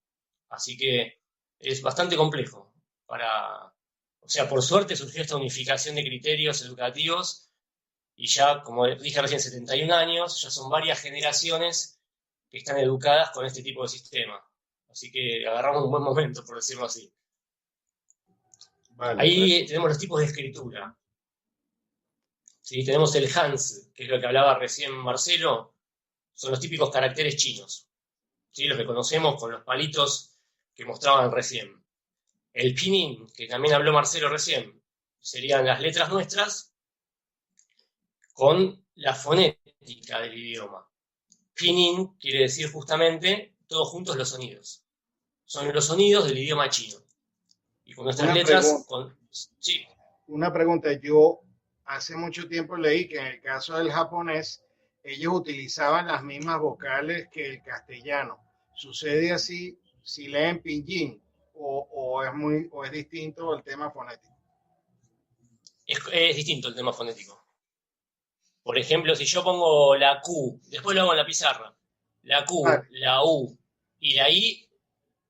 Así que es bastante complejo. O sea, por suerte surgió esta unificación de criterios educativos y ya, como dije recién, 71 años, ya son varias generaciones que están educadas con este tipo de sistema. Así que agarramos un buen momento, por decirlo así. Vale, ahí tenemos los tipos de escritura. ¿Sí? Tenemos el Hanzi, que es lo que hablaba recién Marcelo, son los típicos caracteres chinos. ¿Sí? Los que conocemos con los palitos que mostraban recién. El pinyin, que también habló Marcelo recién, serían las letras nuestras con la fonética del idioma. Pinyin quiere decir justamente todos juntos los sonidos. Son los sonidos del idioma chino. Y con nuestras letras... Sí. Una pregunta. Yo hace mucho tiempo leí que en el caso del japonés, ellos utilizaban las mismas vocales que el castellano. ¿Sucede así si leen pinyin o es distinto el tema fonético? Es distinto el tema fonético. Por ejemplo, si yo pongo la Q, después lo hago en la pizarra, la Q, la U y la I,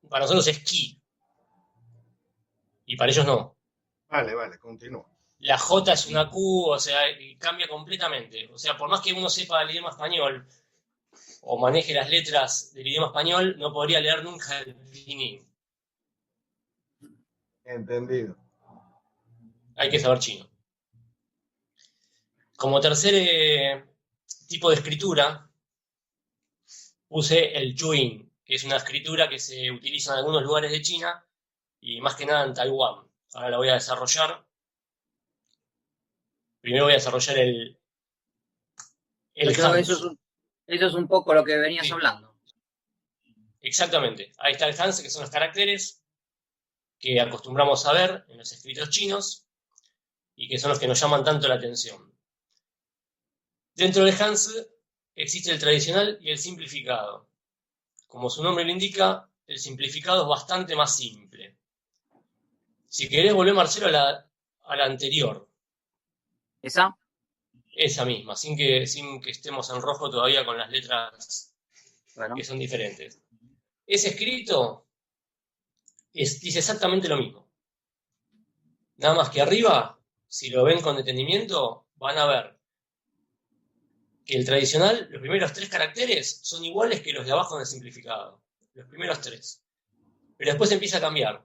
para nosotros es ki. Y para ellos no. Vale, continúa. La J es una Q, o sea, cambia completamente. O sea, por más que uno sepa el idioma español o maneje las letras del idioma español, no podría leer nunca el pinyin. Entendido. Hay que saber chino. Como tercer tipo de escritura, puse el Chuyin, que es una escritura que se utiliza en algunos lugares de China y más que nada en Taiwán. Ahora la voy a desarrollar. Primero voy a desarrollar el Eso es un poco lo que venías hablando. Exactamente. Ahí está el Hanzi, que son los caracteres que acostumbramos a ver en los escritos chinos y que son los que nos llaman tanto la atención. Dentro del Hanzi existe el tradicional y el simplificado. Como su nombre lo indica, el simplificado es bastante más simple. Si querés volver, Marcelo, a la anterior. ¿Esa? Esa misma, sin que estemos en rojo todavía con las letras que son diferentes. Ese escrito dice exactamente lo mismo. Nada más que arriba, si lo ven con detenimiento, van a ver que el tradicional, los primeros 3 caracteres son iguales que los de abajo en el simplificado. Los primeros 3. Pero después empieza a cambiar.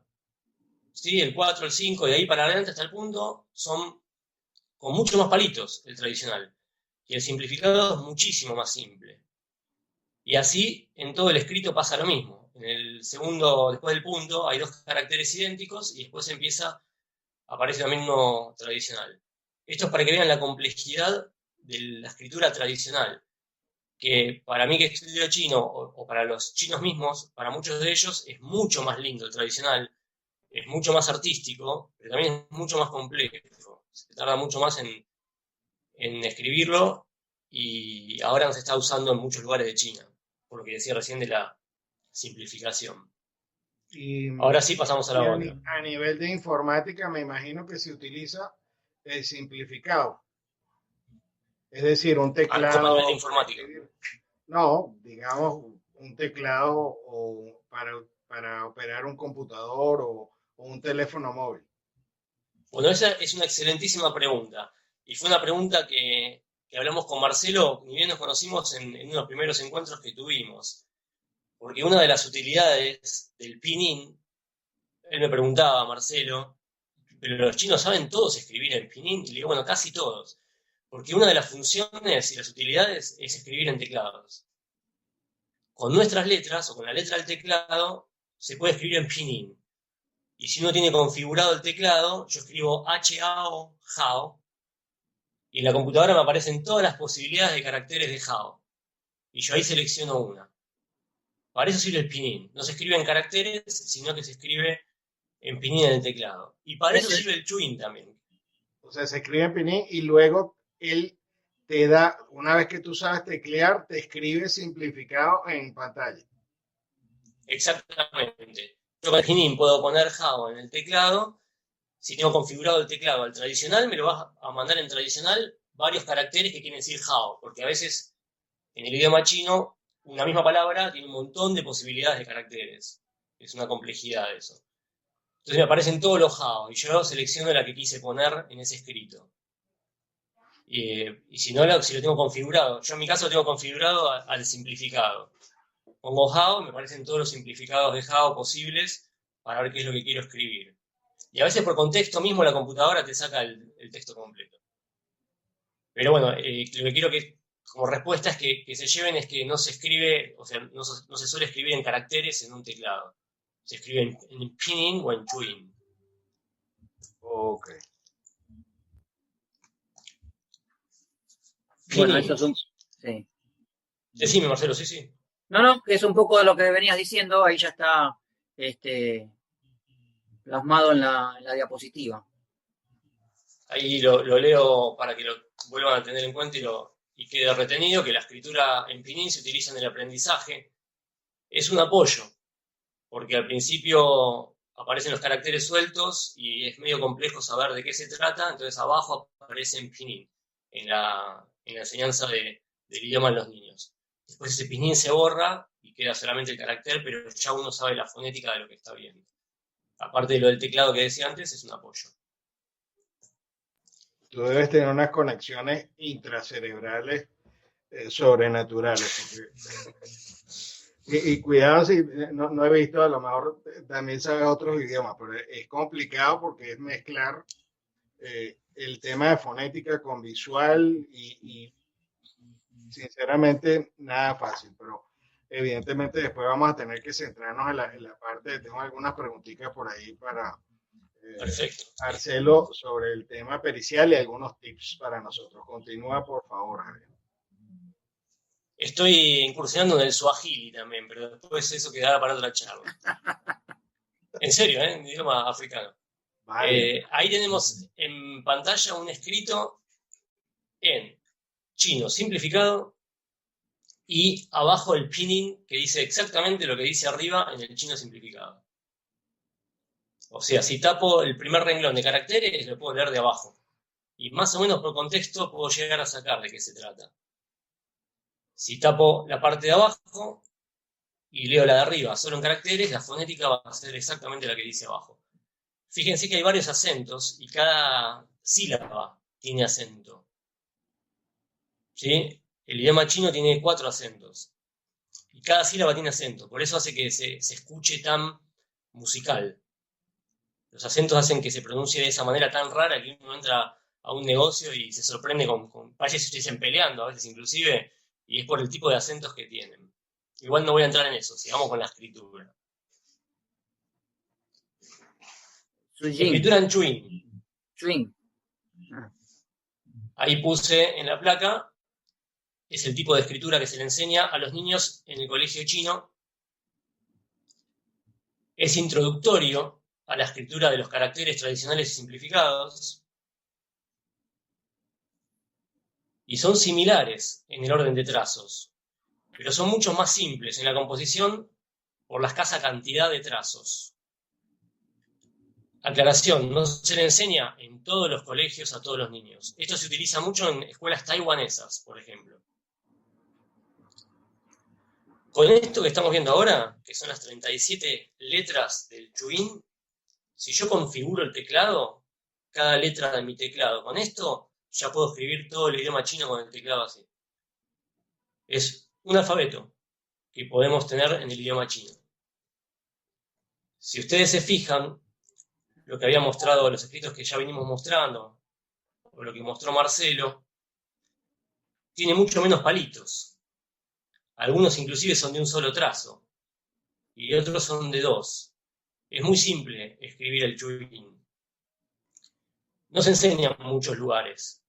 ¿Sí? El 4, el 5, de ahí para adelante hasta el punto, son con mucho más palitos el tradicional. Y el simplificado es muchísimo más simple. Y así en todo el escrito pasa lo mismo. En el segundo, después del punto, hay 2 caracteres idénticos y después aparece también uno tradicional. Esto es para que vean la complejidad de la escritura tradicional, que para mí que estudio chino, o para los chinos mismos, para muchos de ellos es mucho más lindo el tradicional, es mucho más artístico, pero también es mucho más complejo. Se tarda mucho más en escribirlo y ahora no se está usando en muchos lugares de China, por lo que decía recién de la simplificación. Ahora sí pasamos a la otra. A nivel de informática me imagino que se utiliza el simplificado. Es decir, un teclado. ¿Cómo a nivel de informática? No, digamos un teclado para operar un computador o un teléfono móvil. Bueno, esa es una excelentísima pregunta. Y fue una pregunta que hablamos con Marcelo, ni bien nos conocimos en uno de los primeros encuentros que tuvimos. Porque una de las utilidades del pinyin, él me preguntaba, Marcelo, pero los chinos saben todos escribir en pinyin, y le digo, bueno, casi todos. Porque una de las funciones y las utilidades es escribir en teclados. Con nuestras letras, o con la letra del teclado, se puede escribir en pinyin. Y si uno tiene configurado el teclado, yo escribo HAO, HAO, y en la computadora me aparecen todas las posibilidades de caracteres de HAO. Y yo ahí selecciono una. Para eso sirve el pinyin. No se escribe en caracteres, sino que se escribe en pinyin en el teclado. Y para eso sirve el chuyin también. O sea, se escribe en pinyin y luego él te da, una vez que tú sabes teclear, te escribe simplificado en pantalla. Exactamente. Yo con el pinyin puedo poner HAO en el teclado. Si tengo configurado el teclado al tradicional, me lo vas a mandar en tradicional varios caracteres que quieren decir HAO. Porque a veces en el idioma chino una misma palabra tiene un montón de posibilidades de caracteres. Es una complejidad eso. Entonces me aparecen todos los HAO y yo selecciono la que quise poner en ese escrito. Y si no, si lo tengo configurado, yo en mi caso lo tengo configurado al simplificado. Pongo HAO, me aparecen todos los simplificados de HAO posibles para ver qué es lo que quiero escribir. Y a veces por contexto mismo la computadora te saca el texto completo. Pero bueno, lo que quiero que como respuesta es que se lleven es que no se escribe, o sea, no se suele escribir en caracteres en un teclado. se escribe en pinyin o en chuyin. Ok. Bueno, Pinyin. eso es un... Sí. Decime, Marcelo, sí, sí. No, que es un poco de lo que venías diciendo, ahí ya está plasmado en la diapositiva. Ahí lo leo para que lo vuelvan a tener en cuenta y quede retenido, que la escritura en pinyin se utiliza en el aprendizaje. Es un apoyo, porque al principio aparecen los caracteres sueltos y es medio complejo saber de qué se trata, entonces abajo aparece en pinyin, en la enseñanza del idioma en los niños. Después ese pinyin se borra y queda solamente el carácter, pero ya uno sabe la fonética de lo que está viendo. Aparte de lo del teclado que decía antes, es un apoyo. Tú debes tener unas conexiones intracerebrales sobrenaturales. Y cuidado si no he visto, a lo mejor también sabes otros idiomas, pero es complicado porque es mezclar el tema de fonética con visual y sinceramente nada fácil, pero evidentemente después vamos a tener que centrarnos en la parte, tengo algunas preguntitas por ahí para Perfecto. Marcelo sobre el tema pericial y algunos tips para nosotros. Continúa, por favor, Javier. Estoy incursionando en el suajili también, pero después eso quedará para otra charla. En serio, en idioma africano. Vale. Ahí tenemos en pantalla un escrito en chino simplificado y abajo el pinyin que dice exactamente lo que dice arriba en el chino simplificado. O sea, si tapo el primer renglón de caracteres, lo puedo leer de abajo. Y más o menos por contexto puedo llegar a sacar de qué se trata. Si tapo la parte de abajo y leo la de arriba solo en caracteres, la fonética va a ser exactamente la que dice abajo. Fíjense que hay varios acentos y cada sílaba tiene acento. ¿Sí? El idioma chino tiene 4 acentos. Y cada sílaba tiene acento. Por eso hace que se escuche tan musical. Los acentos hacen que se pronuncie de esa manera tan rara que uno entra a un negocio y se sorprende parece que se estuviesen peleando a veces inclusive, y es por el tipo de acentos que tienen. Igual no voy a entrar en eso, sigamos con la escritura. Escritura en chuyin. Chuyin. Ahí puse en la placa, es el tipo de escritura que se le enseña a los niños en el colegio chino. Es introductorio a la escritura de los caracteres tradicionales y simplificados. Y son similares en el orden de trazos, pero son mucho más simples en la composición por la escasa cantidad de trazos. Aclaración, no se le enseña en todos los colegios a todos los niños. Esto se utiliza mucho en escuelas taiwanesas, por ejemplo. Con esto que estamos viendo ahora, que son las 37 letras del chuyin, si yo configuro el teclado, cada letra de mi teclado, con esto ya puedo escribir todo el idioma chino con el teclado así. Es un alfabeto que podemos tener en el idioma chino. Si ustedes se fijan, lo que había mostrado, los escritos que ya venimos mostrando, o lo que mostró Marcelo, tiene mucho menos palitos. Algunos inclusive son de un solo trazo, y otros son de 2. Es muy simple escribir el chuyin. No se enseña en muchos lugares.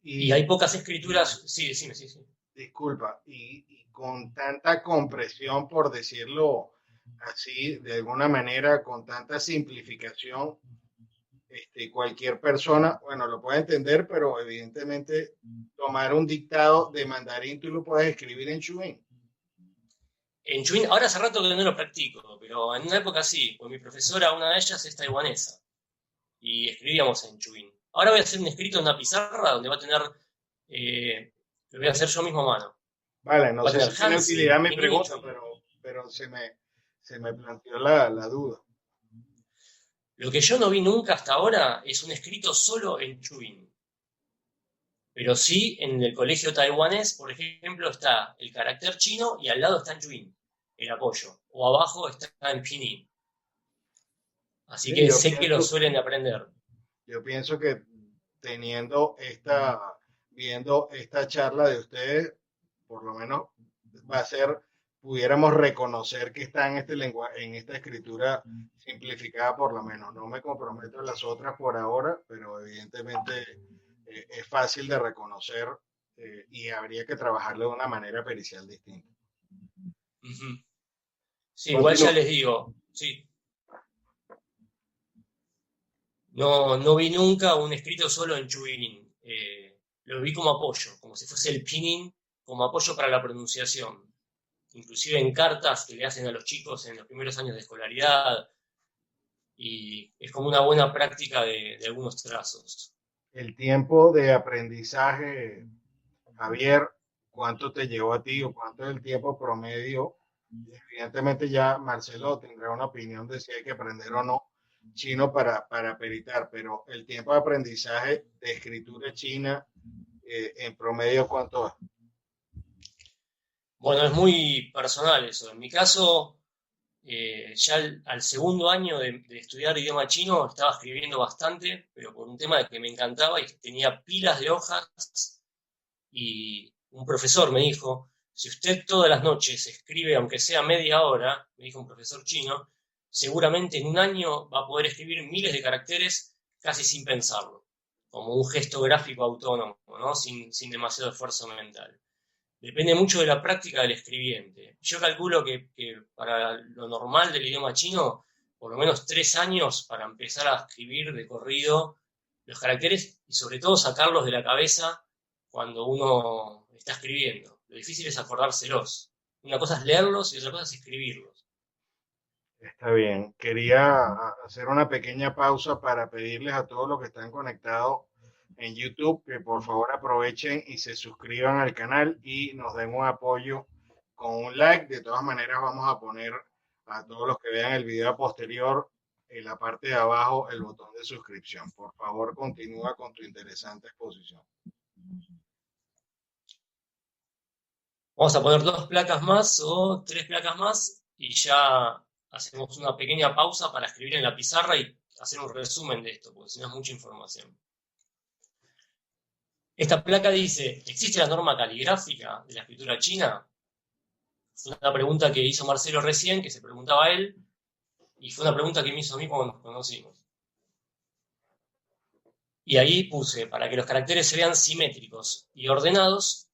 Y hay pocas escrituras. Sí, decime, sí. Disculpa, y con tanta compresión, por decirlo así, de alguna manera, con tanta simplificación, cualquier persona, bueno, lo puede entender, pero evidentemente tomar un dictado de mandarín, tú lo puedes escribir en chuyin. En chuyin, ahora hace rato que no lo practico, pero en una época sí, pues mi profesora, una de ellas, es taiwanesa, y escribíamos en chuyin. Ahora voy a hacer un escrito en una pizarra donde va a tener, lo voy a hacer yo mismo a mano. Vale, no sé si tiene utilidad mi pregunta, pero se me planteó la duda. Lo que yo no vi nunca hasta ahora es un escrito solo en chuyin. Pero sí, en el colegio taiwanés, por ejemplo, está el carácter chino y al lado está en chuyin, el apoyo. O abajo está en pinyin. Así sí, que sé que lo suelen aprender. Yo pienso que viendo esta charla de ustedes, por lo menos va a ser pudiéramos reconocer que está en este lenguaje, en esta escritura simplificada por lo menos. No me comprometo en las otras por ahora, pero evidentemente es fácil de reconocer y habría que trabajarlo de una manera pericial distinta. Uh-huh. Sí, igual ya les digo, sí. No vi nunca un escrito solo en Chubinin. Lo vi como apoyo, como si fuese el pinyin, como apoyo para la pronunciación. Inclusive en cartas que le hacen a los chicos en los primeros años de escolaridad. Y es como una buena práctica de algunos trazos. El tiempo de aprendizaje, Javier, ¿cuánto te llevó a ti o cuánto es el tiempo promedio? Evidentemente ya Marcelo tendrá una opinión de si hay que aprender o no chino para peritar, pero el tiempo de aprendizaje de escritura china en promedio, ¿cuánto es? Bueno, es muy personal eso. En mi caso, ya al segundo año de estudiar idioma chino estaba escribiendo bastante, pero por un tema de que me encantaba y tenía pilas de hojas, y un profesor me dijo, si usted todas las noches escribe, aunque sea media hora, me dijo un profesor chino, seguramente en un año va a poder escribir miles de caracteres casi sin pensarlo, como un gesto gráfico autónomo, ¿no? Sin demasiado esfuerzo mental. Depende mucho de la práctica del escribiente. Yo calculo que para lo normal del idioma chino, por lo menos 3 años para empezar a escribir de corrido los caracteres y sobre todo sacarlos de la cabeza cuando uno está escribiendo. Lo difícil es acordárselos. Una cosa es leerlos y otra cosa es escribirlos. Está bien. Quería hacer una pequeña pausa para pedirles a todos los que están conectados en YouTube que por favor aprovechen y se suscriban al canal y nos den un apoyo con un like. De todas maneras vamos a poner a todos los que vean el video posterior en la parte de abajo el botón de suscripción. Por favor, continúa con tu interesante exposición. Vamos a poner 2 placas más o 3 placas más y ya hacemos una pequeña pausa para escribir en la pizarra y hacer un resumen de esto, porque si no es mucha información. Esta placa dice, ¿existe la norma caligráfica de la escritura china? Fue una pregunta que hizo Marcelo recién, que se preguntaba a él, y fue una pregunta que me hizo a mí cuando nos conocimos. Y ahí puse, para que los caracteres se vean simétricos y ordenados,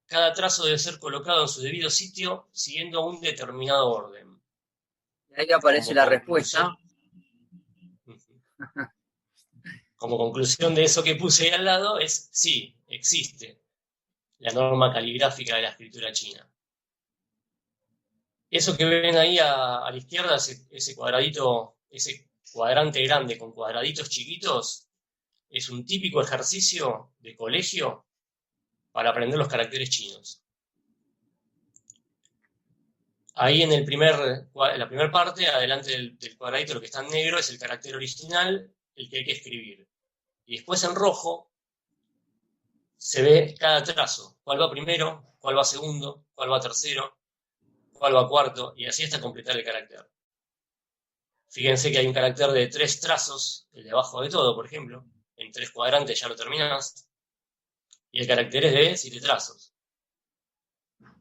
cada trazo debe ser colocado en su debido sitio siguiendo un determinado orden. Y ahí aparece la respuesta. Como conclusión de eso que puse ahí al lado es, sí, existe la norma caligráfica de la escritura china. Eso que ven ahí a la izquierda, ese cuadradito, ese cuadrante grande con cuadraditos chiquitos, es un típico ejercicio de colegio para aprender los caracteres chinos. Ahí en la primera parte, adelante del cuadradito, lo que está en negro es el carácter original, el que hay que escribir. Y después en rojo se ve cada trazo, cuál va primero, cuál va segundo, cuál va tercero, cuál va cuarto, y así hasta completar el carácter. Fíjense que hay un carácter de 3 trazos, el de abajo de todo, por ejemplo. En 3 cuadrantes ya lo terminás. Y el carácter es de 7 trazos.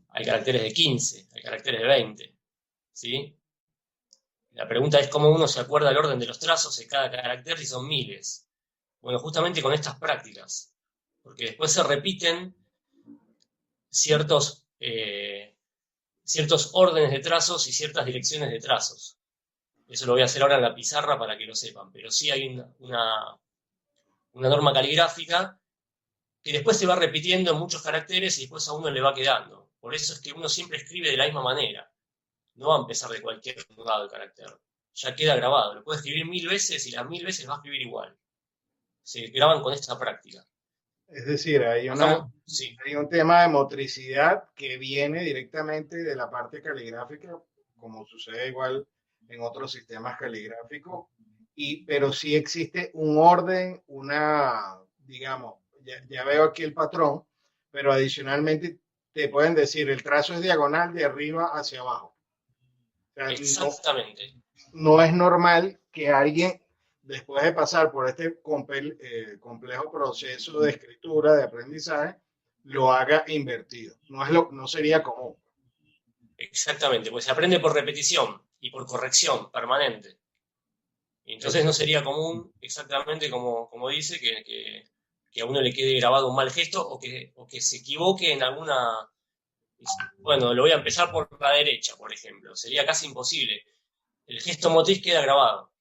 Hay caracteres de 15, hay caracteres de 20. ¿Sí? La pregunta es cómo uno se acuerda el orden de los trazos de cada carácter si son miles. Bueno, justamente con estas prácticas. Porque después se repiten ciertos órdenes de trazos y ciertas direcciones de trazos. Eso lo voy a hacer ahora en la pizarra para que lo sepan. Pero sí hay una norma caligráfica que después se va repitiendo en muchos caracteres y después a uno le va quedando. Por eso es que uno siempre escribe de la misma manera. No va a empezar de cualquier lado el carácter. Ya queda grabado. Lo puede escribir 1000 veces y las 1000 veces va a escribir igual. Se graban con esta práctica. Es decir, hay un tema de motricidad que viene directamente de la parte caligráfica, como sucede igual en otros sistemas caligráficos, pero sí existe un orden, digamos, ya veo aquí el patrón, pero adicionalmente te pueden decir el trazo es diagonal de arriba hacia abajo. O sea, exactamente. No es normal que alguien, después de pasar por este complejo proceso de escritura, de aprendizaje, lo haga invertido. No sería común. Exactamente, pues se aprende por repetición y por corrección permanente. Entonces no sería común, exactamente como dice, que a uno le quede grabado un mal gesto o que se equivoque en alguna... Bueno, lo voy a empezar por la derecha, por ejemplo. Sería casi imposible. El gesto motriz queda grabado.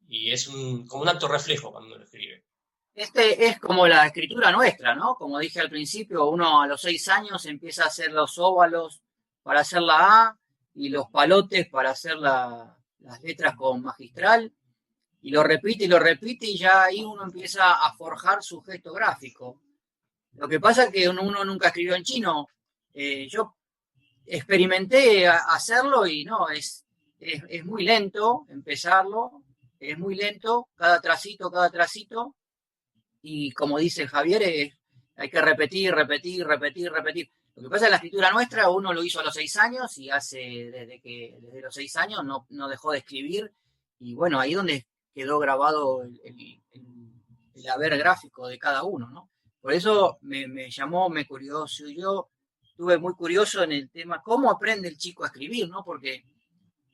Y es como un acto reflejo cuando uno lo escribe. Este es como la escritura nuestra, ¿no? Como dije al principio, uno a los 6 años empieza a hacer los óvalos para hacer la A y los palotes para hacer las letras con magistral. Y lo repite y ya ahí uno empieza a forjar su gesto gráfico. Lo que pasa es que uno nunca escribió en chino. Yo experimenté hacerlo y no, es muy lento empezarlo, es muy lento, cada tracito, y como dice Javier, hay que repetir. Lo que pasa es que la escritura nuestra, uno lo hizo a los 6 años y desde los 6 años no dejó de escribir, y bueno, ahí es donde quedó grabado el haber gráfico de cada uno, ¿no? Por eso me llamó, me curioso, yo estuve muy curioso en el tema, ¿cómo aprende el chico a escribir, no? Porque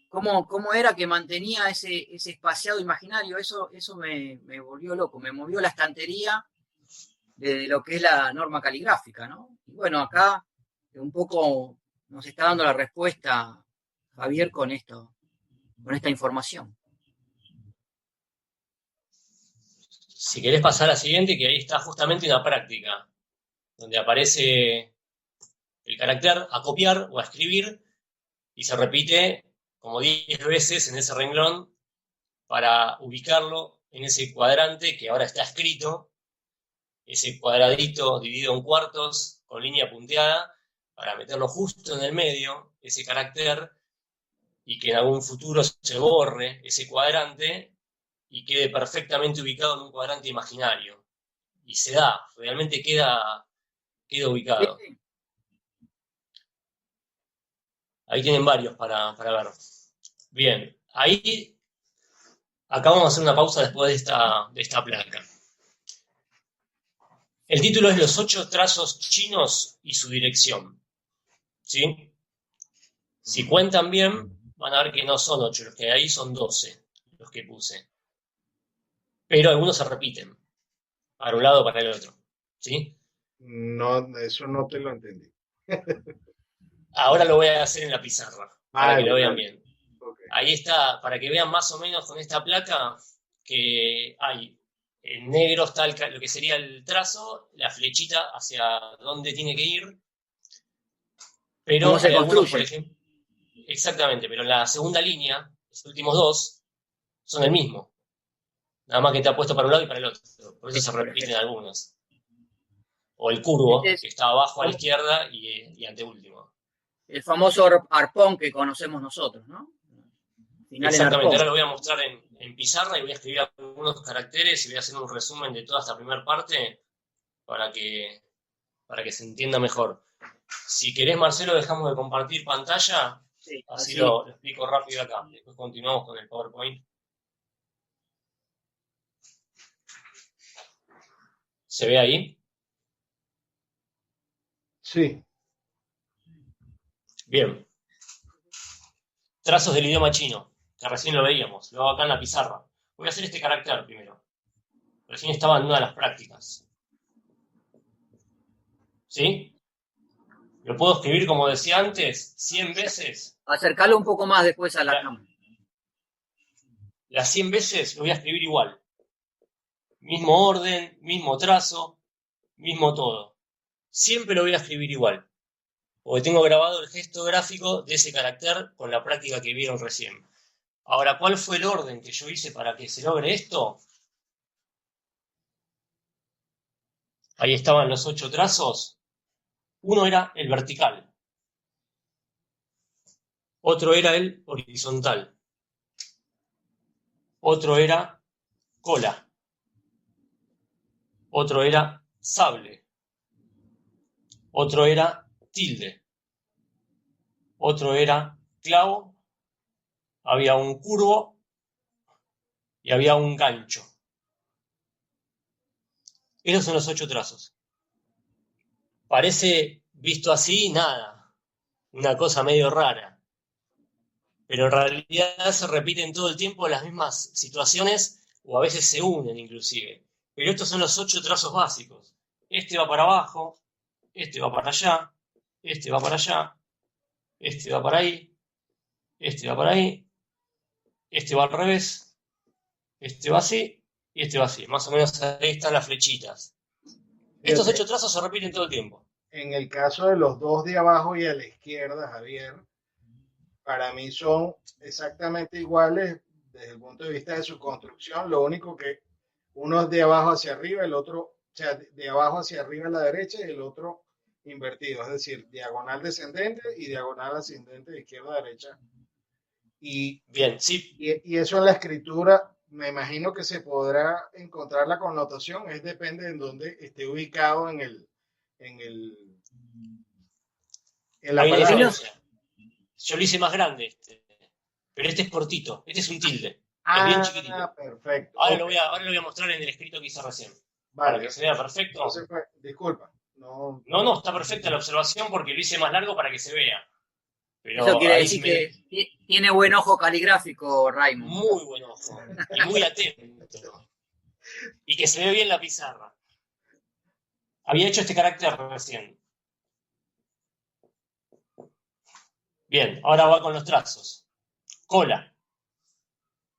cómo era que mantenía ese espaciado imaginario, eso me volvió loco, me movió la estantería de lo que es la norma caligráfica, ¿no? Y bueno, acá un poco nos está dando la respuesta Javier con esta información. Si querés pasar a la siguiente, que ahí está justamente una práctica, donde aparece el carácter a copiar o a escribir y se repite como 10 veces en ese renglón para ubicarlo en ese cuadrante que ahora está escrito, ese cuadradito dividido en cuartos con línea punteada, para meterlo justo en el medio, ese carácter, y que en algún futuro se borre ese cuadrante y quede perfectamente ubicado en un cuadrante imaginario. Y se da, realmente queda ubicado. Sí. Ahí tienen varios para ver. Bien, acá vamos a hacer una pausa después de esta placa. El título es Los 8 trazos chinos y su dirección. ¿Sí? Si cuentan bien, van a ver que no son 8 los que hay, son 12 los que puse. Pero algunos se repiten, para un lado o para el otro. ¿Sí? No, eso no te lo entendí. Ahora lo voy a hacer en la pizarra, para que lo vean bien. Okay. Ahí está, para que vean más o menos con esta placa, que hay en negro está lo que sería el trazo, la flechita hacia dónde tiene que ir. Pero ¿cómo se hay algunos, construye? por ejemplo, exactamente, pero la segunda línea, los últimos dos, son el mismo. Nada más que está puesto para un lado y para el otro. Por eso se repiten algunos. O el curvo, que está abajo a la izquierda y anteúltimo. El famoso arpón que conocemos nosotros, ¿no? Exactamente, ahora lo voy a mostrar en pizarra y voy a escribir algunos caracteres y voy a hacer un resumen de toda esta primera parte para que se entienda mejor. Si querés, Marcelo, dejamos de compartir pantalla, sí, así lo explico rápido acá. Después continuamos con el PowerPoint. ¿Se ve ahí? Sí. Bien. Trazos del idioma chino, que recién lo veíamos. Lo hago acá en la pizarra. Voy a hacer este carácter primero. Recién estaba en una de las prácticas. ¿Sí? Lo puedo escribir, como decía antes, 100 veces. Acercarlo un poco más después a la cámara. Las 100 veces lo voy a escribir igual. Mismo orden, mismo trazo, mismo todo. Siempre lo voy a escribir igual. Porque tengo grabado el gesto gráfico de ese carácter con la práctica que vieron recién. Ahora, ¿cuál fue el orden que yo hice para que se logre esto? Ahí estaban los 8 trazos. Uno era el vertical. Otro era el horizontal. Otro era cola. Otro era sable. Otro era tilde. Otro era clavo. Había un curvo y había un gancho. Esos son los 8 trazos. Parece, visto así, nada. una cosa medio rara. Pero en realidad se repiten todo el tiempo las mismas situaciones o a veces se unen inclusive. Pero estos son los 8 trazos básicos. Este va para abajo, este va para allá, este va para allá, este va para ahí, este va para ahí, este va al revés, este va así y este va así. Más o menos ahí están las flechitas. Estos 8 trazos se repiten todo el tiempo. En el caso de los dos de abajo y a la izquierda, Javier, para mí son exactamente iguales desde el punto de vista de su construcción. Lo único que uno es de abajo hacia arriba, el otro, o sea, de abajo hacia arriba a la derecha y el otro invertido, es decir, diagonal descendente y diagonal ascendente de izquierda a derecha. Y, bien, sí. Y eso en la escritura, me imagino que se podrá encontrar la connotación, es depende de dónde esté ubicado en la palabra. Yo lo hice más grande pero este es cortito, este es un tilde. Es bien chiquitito. Perfecto. Ahora lo voy a mostrar en el escrito que hice recién. Vale, para que se vea perfecto. Entonces, disculpa. No, está perfecta la observación porque lo hice más largo para que se vea. Pero eso quiere decir que tiene buen ojo caligráfico, Raymond. Muy buen ojo. Y muy atento. Y que se ve bien la pizarra. Había hecho este carácter recién. Bien, ahora va con los trazos. Cola.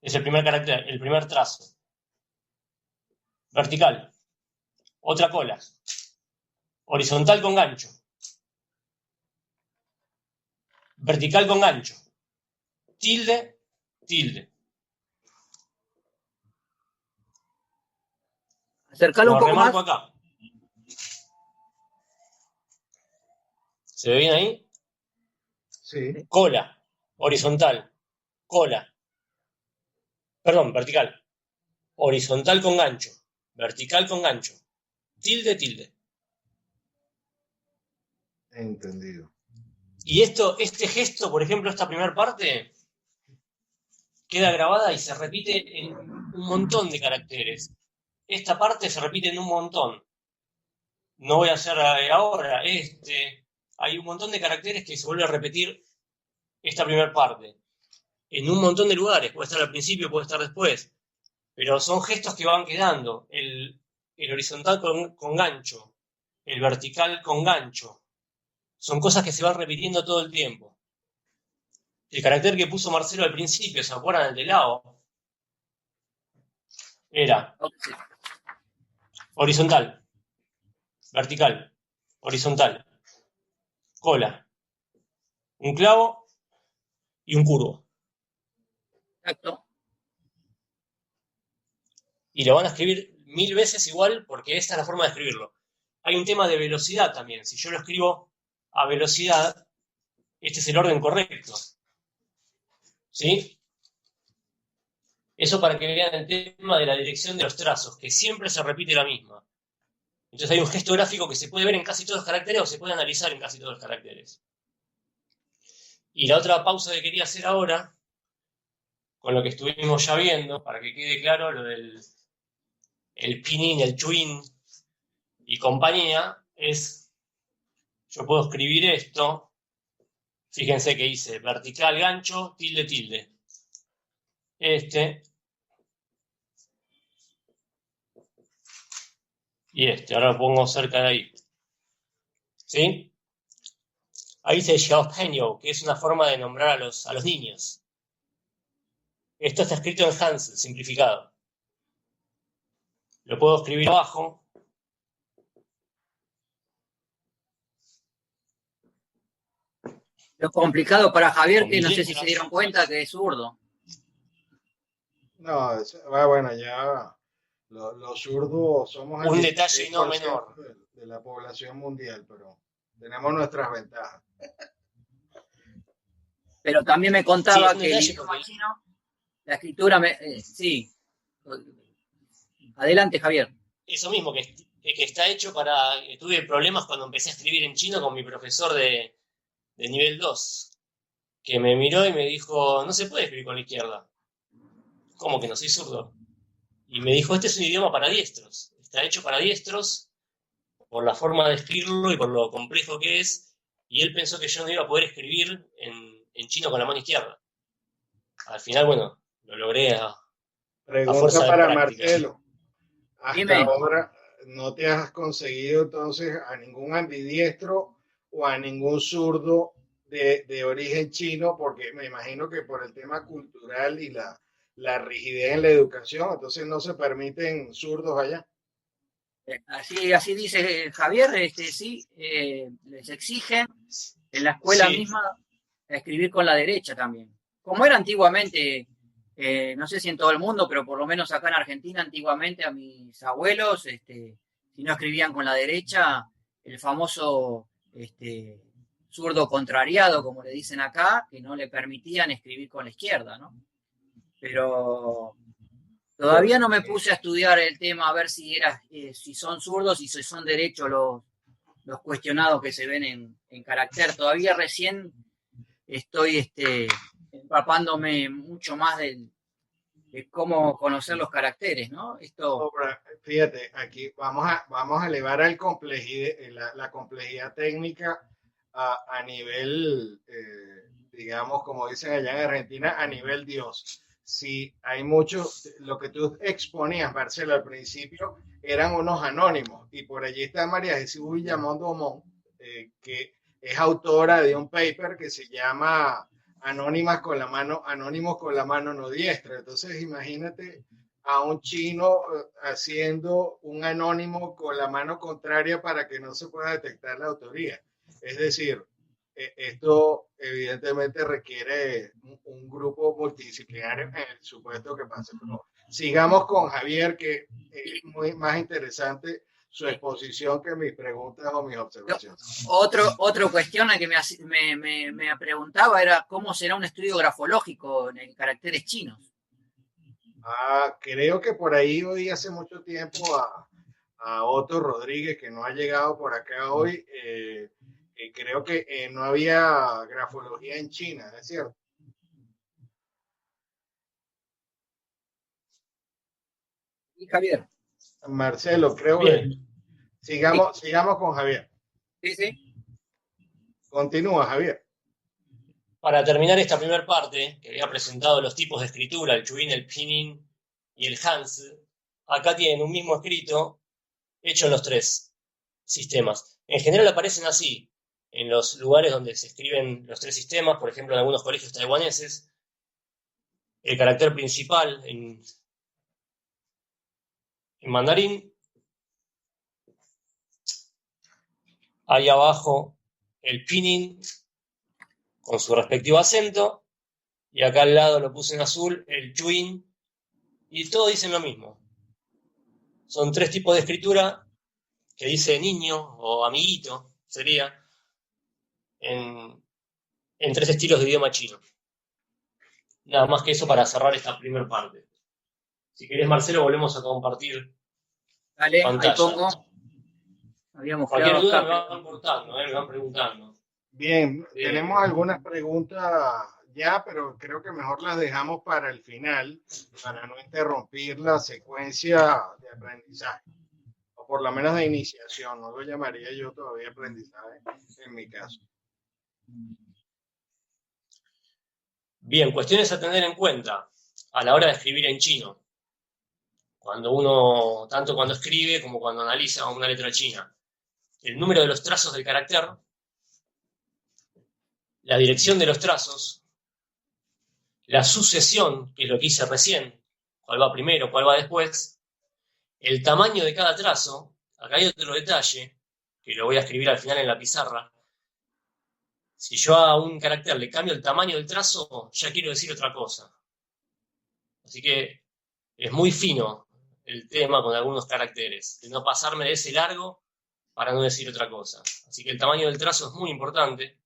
Es el primer carácter, el primer trazo. Vertical. Otra cola. Horizontal con gancho. Vertical con gancho. Tilde, tilde. Acercalo un poco más. Acá. ¿Se ve bien ahí? Sí. Cola. Horizontal. Cola. Perdón, vertical. Horizontal con gancho. Vertical con gancho. Tilde, tilde. Entendido. Y este gesto, por ejemplo, esta primera parte, queda grabada y se repite en un montón de caracteres. Esta parte se repite en un montón. No voy a hacer ahora hay un montón de caracteres que se vuelve a repetir esta primera parte. En un montón de lugares, puede estar al principio, puede estar después. Pero son gestos que van quedando. El horizontal con gancho, el vertical con gancho. Son cosas que se van repitiendo todo el tiempo. El carácter que puso Marcelo al principio, ¿se acuerdan? El de lado. Era horizontal, vertical, horizontal, cola, un clavo y un curvo. Exacto. Y lo van a escribir 1000 veces igual porque esta es la forma de escribirlo. Hay un tema de velocidad también. Si yo lo escribo a velocidad, este es el orden correcto. ¿Sí? Eso para que vean el tema de la dirección de los trazos, que siempre se repite la misma. Entonces hay un gesto gráfico que se puede ver en casi todos los caracteres o se puede analizar en casi todos los caracteres. Y la otra pausa que quería hacer ahora, con lo que estuvimos ya viendo, para que quede claro lo del pinyin, el twin y compañía, es, yo puedo escribir esto, fíjense que hice vertical, gancho, tilde, tilde. Y ahora lo pongo cerca de ahí. ¿Sí? Ahí dice jalapeno, que es una forma de nombrar a los niños. Esto está escrito en Hansel, simplificado. Lo puedo escribir abajo. Lo complicado para Javier, que no sé si se dieron cuenta que es zurdo. No, bueno, ya los zurdos somos un detalle no menor de la población mundial, pero tenemos nuestras ventajas. Pero también me contaba que el idioma chino, la escritura, sí. Adelante, Javier. Eso mismo, que está hecho para... Tuve problemas cuando empecé a escribir en chino con mi profesor de nivel 2, que me miró y me dijo, no se puede escribir con la izquierda. ¿Cómo que no soy zurdo? Y me dijo, este es un idioma para diestros. Está hecho para diestros por la forma de escribirlo y por lo complejo que es. y él pensó que yo no iba a poder escribir en chino con la mano izquierda. Al final, bueno, lo logré a Pregunta fuerza de para práctica. Marcelo. Hasta Dime. ahora no te has conseguido entonces a ningún ambidiestro o a ningún zurdo de origen chino, porque me imagino que por el tema cultural y la rigidez en la educación, entonces no se permiten zurdos allá. Así dice Javier, sí, les exigen en la escuela Sí, misma escribir con la derecha también. Como era antiguamente, no sé si en todo el mundo, pero por lo menos acá en Argentina, antiguamente a mis abuelos, si no escribían con la derecha, el famoso zurdo contrariado, como le dicen acá, que no le permitían escribir con la izquierda, ¿no? Pero todavía no me puse a estudiar el tema a ver si son zurdos y si son derechos los cuestionados que se ven en carácter. Todavía recién estoy empapándome mucho más de cómo conocer los caracteres, ¿no? Ahora, fíjate, aquí vamos a elevar la complejidad técnica a nivel, digamos, como dicen allá en Argentina, a nivel Dios. Si hay mucho, lo que tú exponías, Marcelo, al principio, eran unos anónimos, y por allí está María Jesús Villamón Domón, que es autora de un paper que se llama Anónimos con la mano no diestra. Entonces, imagínate a un chino haciendo un anónimo con la mano contraria para que no se pueda detectar la autoría. Es decir, esto evidentemente requiere un grupo multidisciplinario en el supuesto que pase. Pero sigamos con Javier, que es muy más interesante su exposición que mis preguntas o mis observaciones. Otra cuestión que me preguntaba era cómo será un estudio grafológico en caracteres chinos. Creo que por ahí oí hace mucho tiempo a Otto Rodríguez, que no ha llegado por acá hoy. Creo que no había grafología en China, ¿es cierto? Y Javier. Marcelo, creo que bien. sigamos con Javier. Sí. Continúa, Javier. Para terminar esta primera parte, que había presentado los tipos de escritura, el Chuyin, el Pinyin y el Hanzi, acá tienen un mismo escrito hecho en los tres sistemas. En general aparecen así, en los lugares donde se escriben los tres sistemas, por ejemplo en algunos colegios taiwaneses, el carácter principal en mandarín, ahí abajo el pinyin con su respectivo acento, y acá al lado lo puse en azul, el chuyin, y todos dicen lo mismo. Son tres tipos de escritura que dice niño o amiguito, sería, en tres estilos de idioma chino. Nada más que eso para cerrar esta primera parte. Si querés, Marcelo, volvemos a compartir Dale, pantalla. ahí pongo. Habíamos Cualquier quedado duda acá. me van cortando, me van preguntando. Bien, tenemos algunas preguntas ya, pero creo que mejor las dejamos para el final, para no interrumpir la secuencia de aprendizaje, o por lo menos de iniciación, no lo llamaría yo todavía aprendizaje en mi caso. Bien, cuestiones a tener en cuenta a la hora de escribir en chino. Cuando uno, tanto cuando escribe como cuando analiza una letra china. El número de los trazos del carácter, la dirección de los trazos, la sucesión, que es lo que hice recién, cuál va primero, cuál va después, el tamaño de cada trazo. Acá hay otro detalle, que lo voy a escribir al final en la pizarra. Si yo a un carácter le cambio el tamaño del trazo, ya quiero decir otra cosa. Así que es muy fino el tema con algunos caracteres, de no pasarme de ese largo para no decir otra cosa. Así que el tamaño del trazo es muy importante,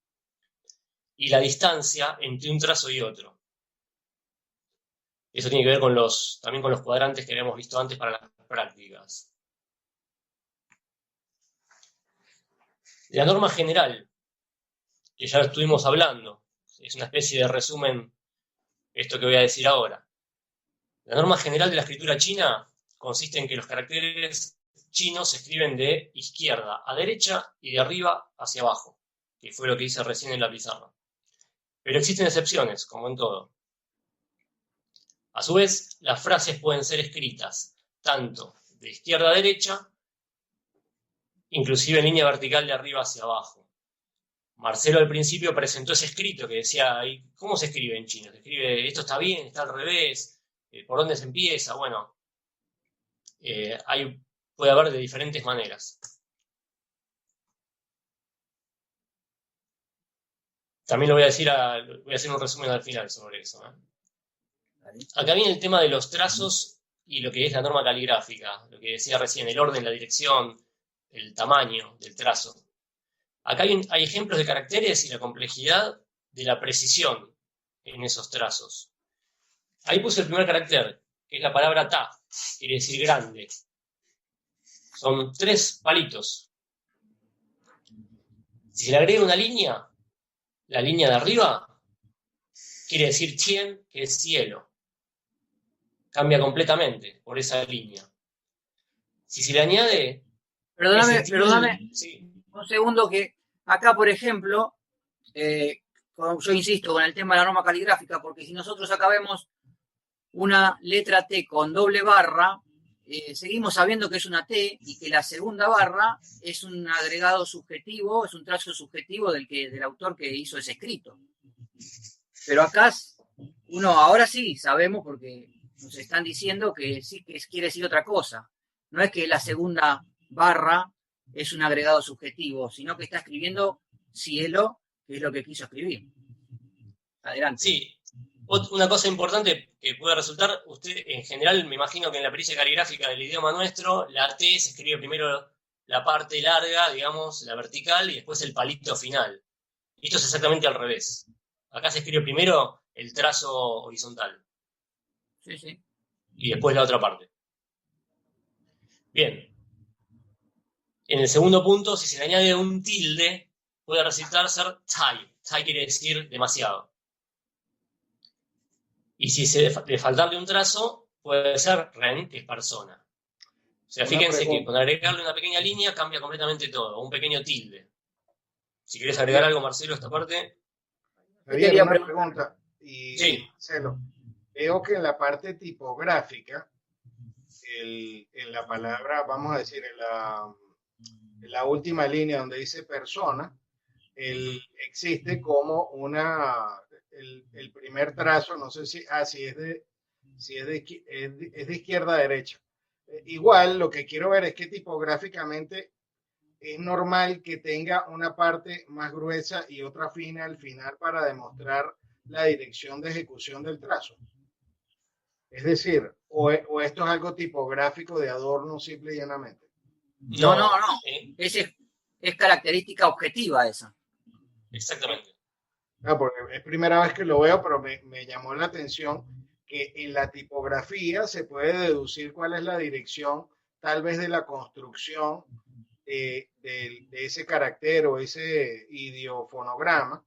y la distancia entre un trazo y otro. Eso tiene que ver también con los cuadrantes que habíamos visto antes para las prácticas. La norma general, que ya estuvimos hablando, es una especie de resumen esto que voy a decir ahora. La norma general de la escritura china consiste en que los caracteres chinos se escriben de izquierda a derecha y de arriba hacia abajo. que fue lo que hice recién en la pizarra. Pero existen excepciones, como en todo. A su vez, las frases pueden ser escritas tanto de izquierda a derecha, inclusive en línea vertical de arriba hacia abajo. Marcelo al principio presentó ese escrito que decía, ¿cómo se escribe en chino? ¿Se escribe esto está bien, está al revés? ¿Por dónde se empieza? Bueno, puede haber de diferentes maneras. También voy a hacer un resumen al final sobre eso. Acá viene el tema de los trazos y lo que es la norma caligráfica, lo que decía recién, el orden, la dirección, el tamaño del trazo. Acá hay ejemplos de caracteres y la complejidad de la precisión en esos trazos. Ahí puse el primer carácter, que es la palabra ta, quiere decir grande. Son 3 palitos. Si se le agrega una línea, la línea de arriba, quiere decir tien, que es cielo. Cambia completamente por esa línea. Si se le añade... Perdóname, sí. Un segundo que acá, por ejemplo, yo insisto con el tema de la norma caligráfica, porque si nosotros acá vemos una letra T con doble barra, seguimos sabiendo que es una T y que la segunda barra es un agregado subjetivo, es un trazo subjetivo del autor que hizo ese escrito. Pero acá ahora sí sabemos, porque nos están diciendo que sí que quiere decir otra cosa. No es que la segunda barra es un agregado subjetivo, sino que está escribiendo cielo, que es lo que quiso escribir. Adelante. Sí. Una cosa importante que puede resultar, usted en general, me imagino que en la pericia caligráfica del idioma nuestro, la T se escribe primero la parte larga, digamos, la vertical, y después el palito final. Y esto es exactamente al revés. Acá se escribe primero el trazo horizontal. Sí. Y después la otra parte. Bien. En el segundo punto, si se le añade un tilde, puede resultar ser tai. Tai quiere decir demasiado. Y si de faltarle un trazo, puede ser ren, que es persona. O sea, fíjense que con agregarle una pequeña línea cambia completamente todo, un pequeño tilde. Si querés agregar algo, Marcelo, a esta parte. Javier, una pregunta. Sí. Marcelo, veo que en la parte tipográfica, en la palabra, vamos a decir, en la última línea donde dice persona, existe como el primer trazo, no sé si es de izquierda a derecha. Igual lo que quiero ver es que tipográficamente es normal que tenga una parte más gruesa y otra fina al final para demostrar la dirección de ejecución del trazo. Es decir, o esto es algo tipográfico de adorno simple y llanamente. No. Es característica objetiva esa. Exactamente. Porque es primera vez que lo veo, pero me llamó la atención que en la tipografía se puede deducir cuál es la dirección, tal vez de la construcción de ese carácter o ese idiofonograma,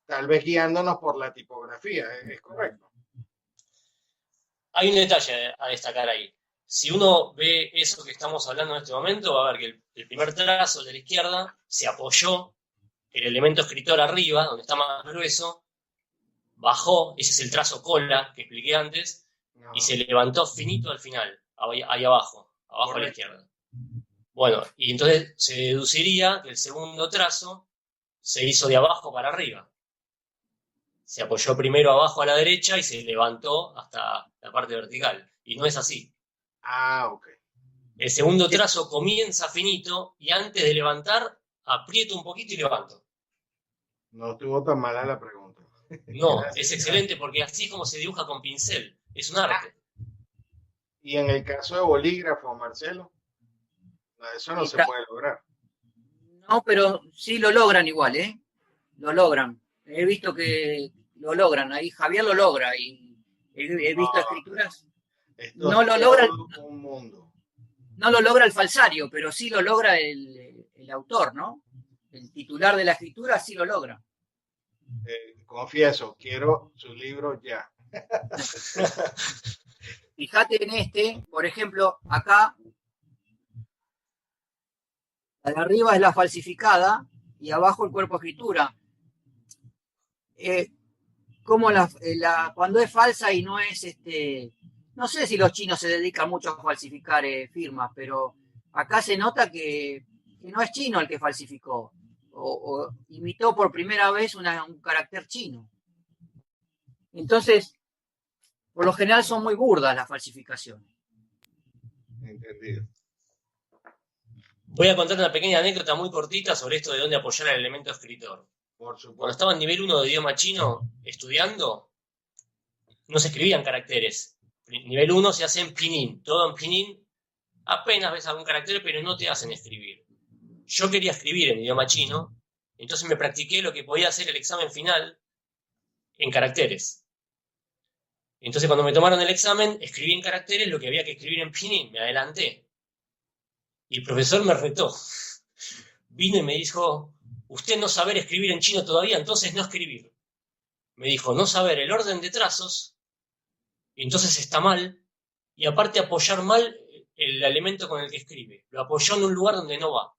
tal vez guiándonos por la tipografía. ¿Es correcto? Hay un detalle a destacar ahí. Si uno ve eso que estamos hablando en este momento, va a ver que el primer trazo de la izquierda se apoyó el elemento escritor arriba, donde está más grueso, bajó, ese es el trazo cola que expliqué antes, y se levantó finito al final, ahí abajo a la izquierda. Bueno, y entonces se deduciría que el segundo trazo se hizo de abajo para arriba. Se apoyó primero abajo a la derecha y se levantó hasta la parte vertical. Y no es así. Ok. El segundo trazo comienza finito y antes de levantar, aprieto un poquito y levanto. No estuvo tan mala la pregunta. No, es excelente porque así es como se dibuja con pincel. Es un arte. Y en el caso de bolígrafo, Marcelo, eso no se puede lograr. No, pero sí lo logran igual, ¿eh? Lo logran. He visto que lo logran. Ahí Javier lo logra y he visto escrituras. No lo logra un mundo. No lo logra el falsario, pero sí lo logra el autor, ¿no? El titular de la escritura sí lo logra. Confieso, quiero su libro ya. Fíjate en este, por ejemplo, acá, la de arriba es la falsificada y abajo el cuerpo de escritura. Como cuando es falsa y no es, no sé si los chinos se dedican mucho a falsificar firmas, pero acá se nota que no es chino el que falsificó, o imitó por primera vez un carácter chino. Entonces, por lo general son muy burdas las falsificaciones. Entendido. Voy a contar una pequeña anécdota muy cortita sobre esto de dónde apoyar al elemento escritor. Por Cuando supuesto. estaba en nivel 1 de idioma chino estudiando, no se escribían caracteres. Nivel 1 se hace en pinyin, todo en pinyin. Apenas ves algún carácter, pero no te hacen escribir. Yo quería escribir en idioma chino, entonces me practiqué lo que podía hacer el examen final en caracteres. Entonces cuando me tomaron el examen, escribí en caracteres lo que había que escribir en pinyin, me adelanté. Y el profesor me retó. Vino y me dijo, usted no saber escribir en chino todavía, entonces no escribir. Me dijo, no saber el orden de trazos, y entonces está mal, y aparte apoyar mal el elemento con el que escribe. Lo apoyó en un lugar donde no va.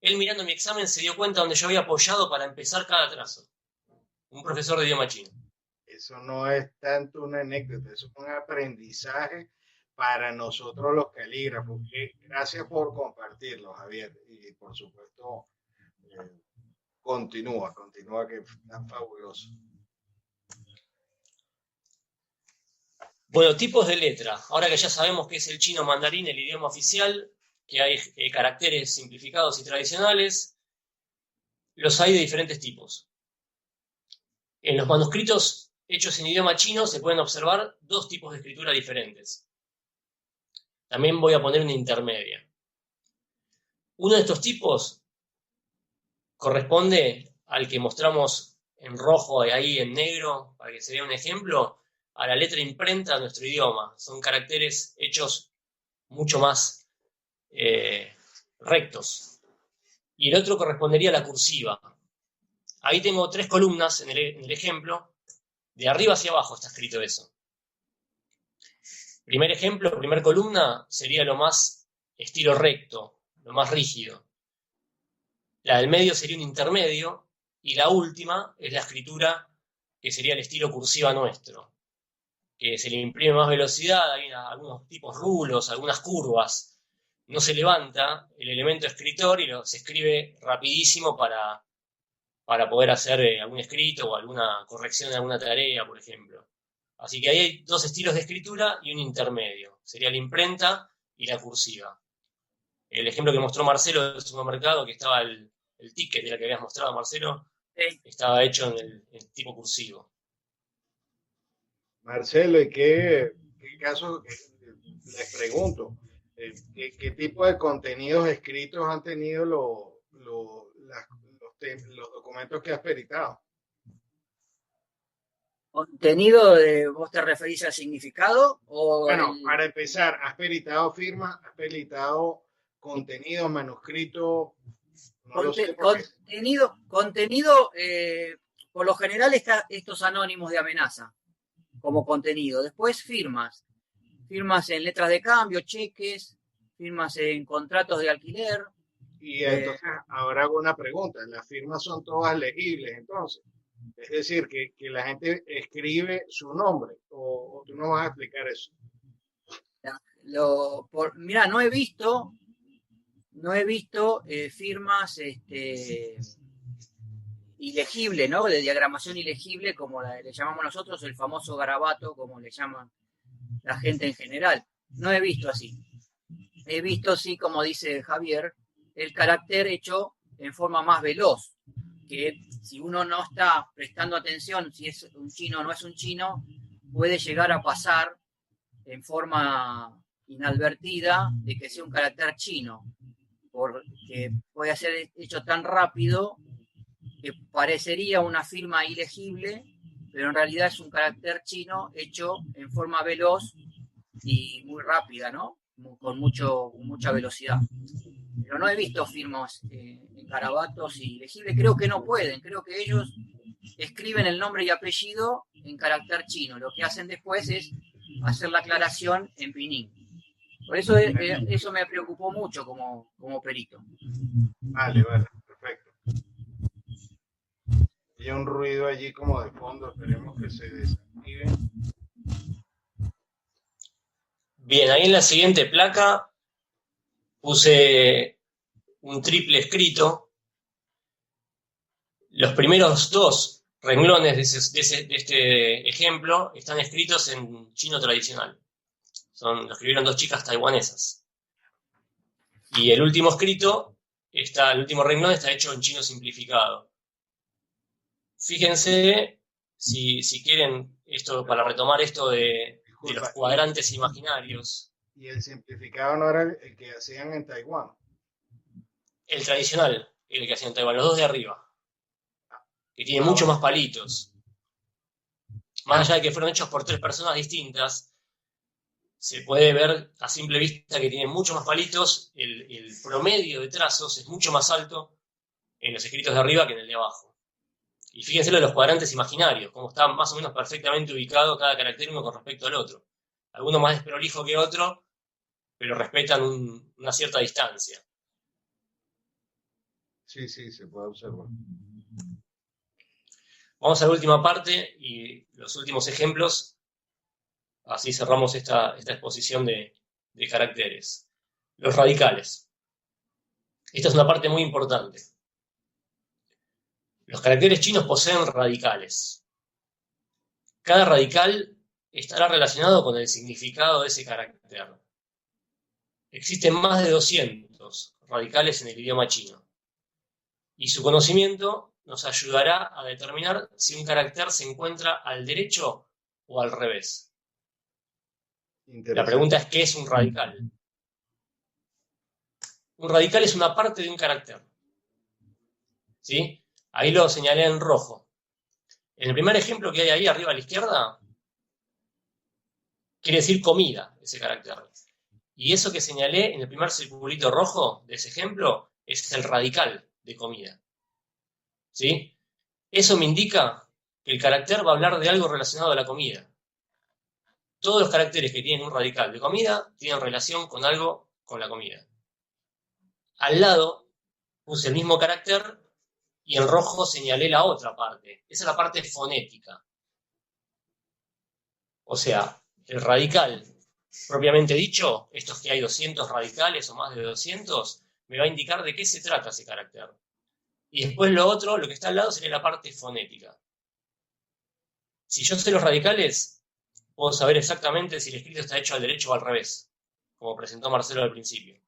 Él mirando mi examen se dio cuenta donde yo había apoyado para empezar cada trazo. Un profesor de idioma chino. Eso no es tanto una anécdota, eso es un aprendizaje para nosotros los calígrafos. Gracias por compartirlo, Javier. Y por supuesto, continúa, que es tan fabuloso. Bueno, tipos de letra. Ahora que ya sabemos que es el chino mandarín, el idioma oficial, que hay caracteres simplificados y tradicionales, los hay de diferentes tipos. En los manuscritos hechos en idioma chino se pueden observar dos tipos de escritura diferentes. También voy a poner una intermedia. Uno de estos tipos corresponde al que mostramos en rojo y ahí en negro, para que se vea un ejemplo, a la letra imprenta de nuestro idioma. Son caracteres hechos mucho más rectos. Y el otro correspondería a la cursiva. Ahí tengo 3 columnas en el ejemplo. De arriba hacia abajo está escrito eso. Primer ejemplo, primer columna, sería lo más estilo recto, lo más rígido. La del medio sería un intermedio. Y la última es la escritura que sería el estilo cursiva nuestro, que se le imprime más velocidad, hay algunos tipos rulos, algunas curvas. No se levanta el elemento escritor y se escribe rapidísimo para poder hacer algún escrito o alguna corrección de alguna tarea, por ejemplo. Así que ahí hay 2 estilos de escritura y un intermedio. Sería la imprenta y la cursiva. El ejemplo que mostró Marcelo del supermercado, que estaba el ticket de la que habías mostrado, Marcelo, estaba hecho en el tipo cursivo. Marcelo, ¿y qué caso les pregunto? ¿Qué tipo de contenidos escritos han tenido los documentos que has peritado? ¿Contenido ¿vos te referís al significado? Bueno, para empezar, ¿has peritado firmas? ¿Has peritado contenido, manuscrito? No lo sé contenido, por lo general está estos anónimos de amenaza como contenido. Después firmas en letras de cambio, cheques, firmas en contratos de alquiler. Y entonces ahora hago una pregunta, ¿las firmas son todas legibles entonces? Es decir, que la gente escribe su nombre, o tú no vas a explicar eso. Mira, no he visto firmas ilegibles, ¿no? De diagramación ilegible, como le llamamos nosotros, el famoso garabato, como le llaman la gente en general. No he visto así. He visto, sí, como dice Javier, el carácter hecho en forma más veloz, que si uno no está prestando atención si es un chino o no es un chino, puede llegar a pasar en forma inadvertida de que sea un carácter chino, porque puede ser hecho tan rápido que parecería una firma ilegible, pero en realidad es un carácter chino hecho en forma veloz y muy rápida, ¿no? Con mucha velocidad. Pero no he visto firmas en garabatos y legibles. Creo que no pueden. Creo que ellos escriben el nombre y apellido en carácter chino. Lo que hacen después es hacer la aclaración en pinyin. Por eso eso me preocupó mucho como perito. Vale, perfecto. un ruido allí como de fondo, esperemos que se desactive. Bien, ahí en la siguiente placa puse un triple escrito. Los primeros dos renglones de este ejemplo están escritos en chino tradicional. Lo escribieron dos chicas taiwanesas. Y el último el último renglón está hecho en chino simplificado. Fíjense, si quieren, para retomar esto de los cuadrantes imaginarios. Y el simplificado no era el que hacían en Taiwán. El tradicional, el que hacían en Taiwán, los dos de arriba, que tienen mucho más palitos. Más allá de que fueron hechos por 3 personas distintas, se puede ver a simple vista que tienen mucho más palitos, el promedio de trazos es mucho más alto en los escritos de arriba que en el de abajo. Y fíjense lo de los cuadrantes imaginarios, cómo está más o menos perfectamente ubicado cada carácter uno con respecto al otro. Alguno más desprolijo que otro, pero respetan una cierta distancia. Sí, se puede observar. Vamos a la última parte y los últimos ejemplos. Así cerramos esta exposición de caracteres. Los radicales. Esta es una parte muy importante. Los caracteres chinos poseen radicales. Cada radical estará relacionado con el significado de ese carácter. Existen más de 200 radicales en el idioma chino. Y su conocimiento nos ayudará a determinar si un carácter se encuentra al derecho o al revés. La pregunta es, ¿qué es un radical? Un radical es una parte de un carácter. ¿Sí? Ahí lo señalé en rojo. En el primer ejemplo que hay ahí arriba a la izquierda, quiere decir comida, ese carácter. Y eso que señalé en el primer circulito rojo de ese ejemplo es el radical de comida. ¿Sí? Eso me indica que el carácter va a hablar de algo relacionado a la comida. Todos los caracteres que tienen un radical de comida tienen relación con algo con la comida. Al lado puse el mismo carácter y en rojo señalé la otra parte. Esa es la parte fonética. O sea, el radical, propiamente dicho, estos que hay 200 radicales o más de 200, me va a indicar de qué se trata ese carácter. Y después lo otro, lo que está al lado, sería la parte fonética. Si yo sé los radicales, puedo saber exactamente si el escrito está hecho al derecho o al revés, como presentó Marcelo al principio.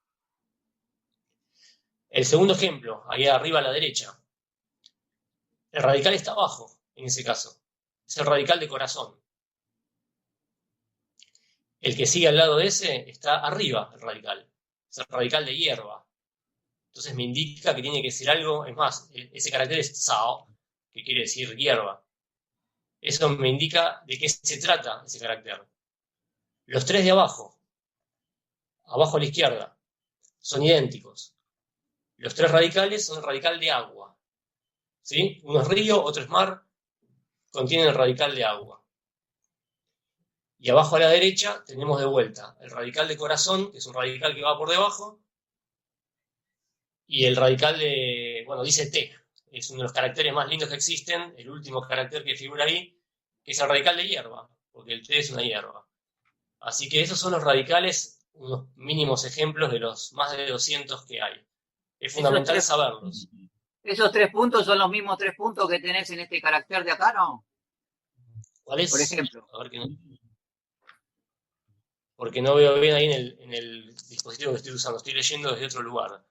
El segundo ejemplo, ahí arriba a la derecha. El radical está abajo, en ese caso. Es el radical de corazón. El que sigue al lado de ese está arriba, el radical. Es el radical de hierba. Entonces me indica que tiene que ser algo, es más, ese carácter es Zhao, que quiere decir hierba. Eso me indica de qué se trata ese carácter. Los 3 de abajo a la izquierda, son idénticos. Los 3 radicales son el radical de agua. ¿Sí? Uno es río, otro es mar, contienen el radical de agua. Y abajo a la derecha tenemos de vuelta el radical de corazón, que es un radical que va por debajo, y el radical dice T, es uno de los caracteres más lindos que existen, el último carácter que figura ahí, que es el radical de hierba, porque el T es una hierba. Así que esos son los radicales, unos mínimos ejemplos de los más de 200 que hay. Es fundamental saberlos. ¿Esos 3 puntos son los mismos 3 puntos que tenés en este carácter de acá, no? ¿Cuál es? Por ejemplo. A ver que no. Porque no veo bien ahí en el dispositivo que estoy usando. Estoy leyendo desde otro lugar.